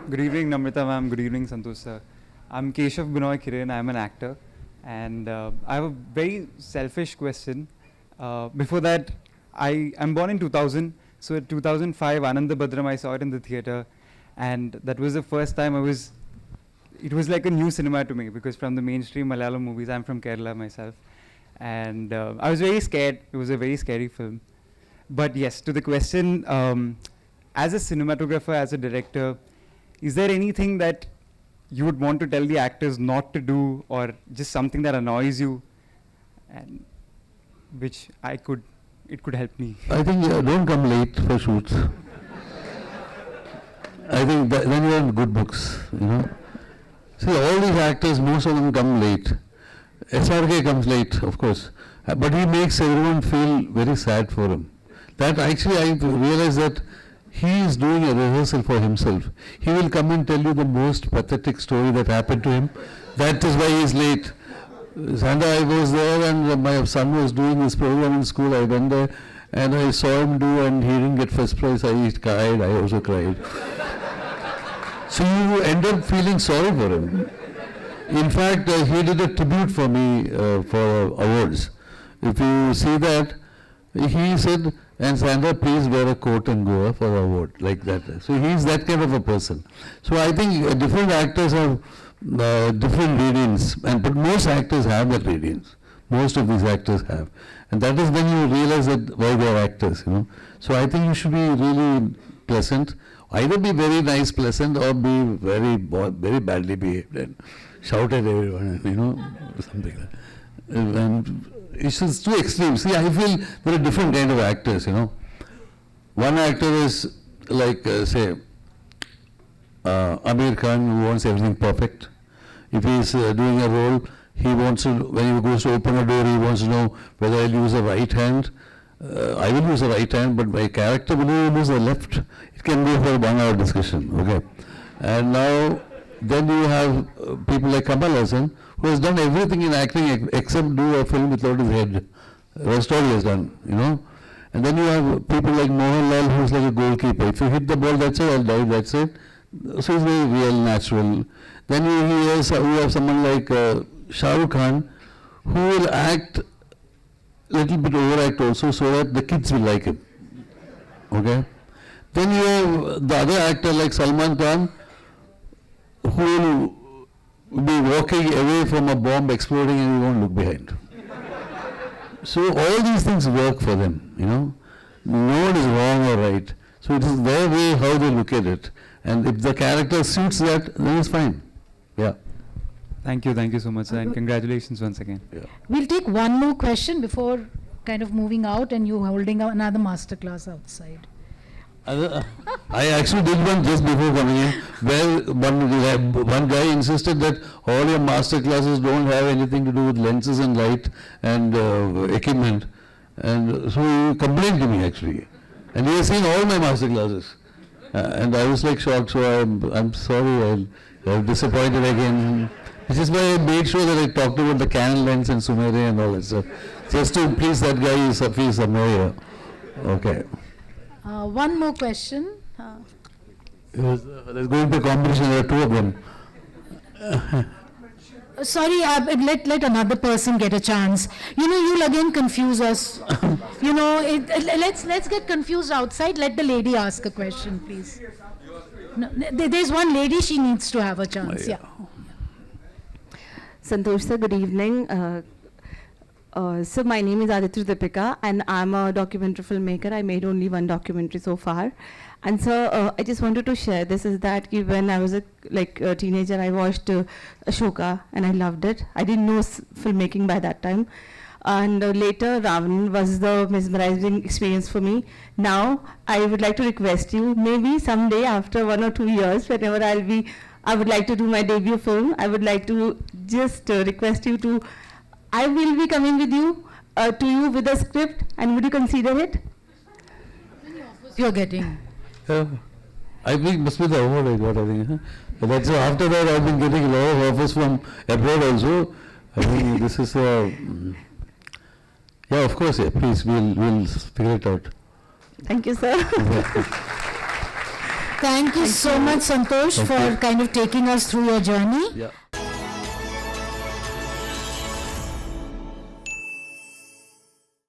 Good evening, Namrata ma'am. Good evening, Santosh sir. I'm Keshav Binoy Kiran. I'm an actor. And I have a very selfish question. Before that, I'm born in 2000. So in 2005, Ananda Badram, I saw it in the theater. And that was the first time it was like a new cinema to me, because from the mainstream Malayalam movies, I'm from Kerala myself. And I was very scared. It was a very scary film. But yes, to the question, as a cinematographer, as a director, is there anything that you would want to tell the actors not to do, or just something that annoys you, and which it could help me? I think don't come late for shoots. I think then you have good books, you know. See, all these actors, most of them come late. SRK comes late, of course, but he makes everyone feel very sad for him. That actually, I realized that he is doing a rehearsal for himself. He will come and tell you the most pathetic story that happened to him. That is why he is late. And I was there, and my son was doing this program in school. I went there, and I saw him do, and he didn't get first prize. I cried. I also cried. So you end up feeling sorry for him. In fact, he did a tribute for me for awards. If you see that, he said, "And Sandra, please wear a coat and go for the award," like that. So he's that kind of a person. So I think different actors have different radiance, but most actors have that radiance. Most of these actors have, and that is when you realize that why they are actors, you know. So I think you should be really pleasant. Either be very nice, pleasant, or be very badly behaved and shout at everyone, you know, something like that. And it's just too extreme. See, I feel there are different kind of actors, you know. One actor is like, say, Amir Khan, who wants everything perfect. If he is doing a role, he wants to, when he goes to open a door, he wants to know whether I'll use the right hand. I will use the right hand, but my character will use the left. It can go for a 1 hour discussion, okay. And now, then you have people like Kamal Hassan, who has done everything in acting except do a film without his head. The rest all he has done, you know. And then you have people like Mohanlal, who's like a goalkeeper. If you hit the ball, that's it, I'll dive, that's it. So it's very real, natural. Then you have someone like Shah Rukh Khan, who will act little bit overact also, so that the kids will like him. Okay. Then you have the other actor like Salman Khan, who will be walking away from a bomb exploding and he won't look behind. So all these things work for them, you know. No one is wrong or right. So it is their way how they look at it. And if the character suits that, then it's fine. Yeah. Thank you so much, and congratulations once again. Yeah. We'll take one more question before kind of moving out, and you holding another masterclass outside. I actually did one just before coming in, where one guy insisted that all your master classes don't have anything to do with lenses and light and equipment, and so he complained to me actually, and he has seen all my master classes, and I was like shocked. So I'm sorry, I'm disappointed again. Which is why I made sure that I talked about the Canon lens and Sumere and all that stuff, just to please that guy Safi Samoya. Okay. One more question. There's going to be a competition, there are two of them. Sorry, let another person get a chance. You know, you'll again confuse us. You know, let's get confused outside. Let the lady ask a question, please. No, there's one lady, she needs to have a chance. Yeah. Santosh sir, good evening. So my name is Aditya Deepika, and I'm a documentary filmmaker. I made only one documentary so far. And so I just wanted to share this is that when I was a teenager, I watched Ashoka and I loved it. I didn't know filmmaking by that time. And later, Ravan was the mesmerizing experience for me. Now, I would like to request you, maybe someday after 1 or 2 years, whenever I would like to do my debut film, I would like to just request you to, I will be coming with you, to you with a script, and would you consider it? You're getting. I think must be the award I got, I think. Huh? But that's after that I've been getting a lot of offers from abroad also. I think this is yeah, of course, yeah, please, we'll figure it out. Thank you, sir. Thank you so much, Santosh, for kind of taking us through your journey. Yeah.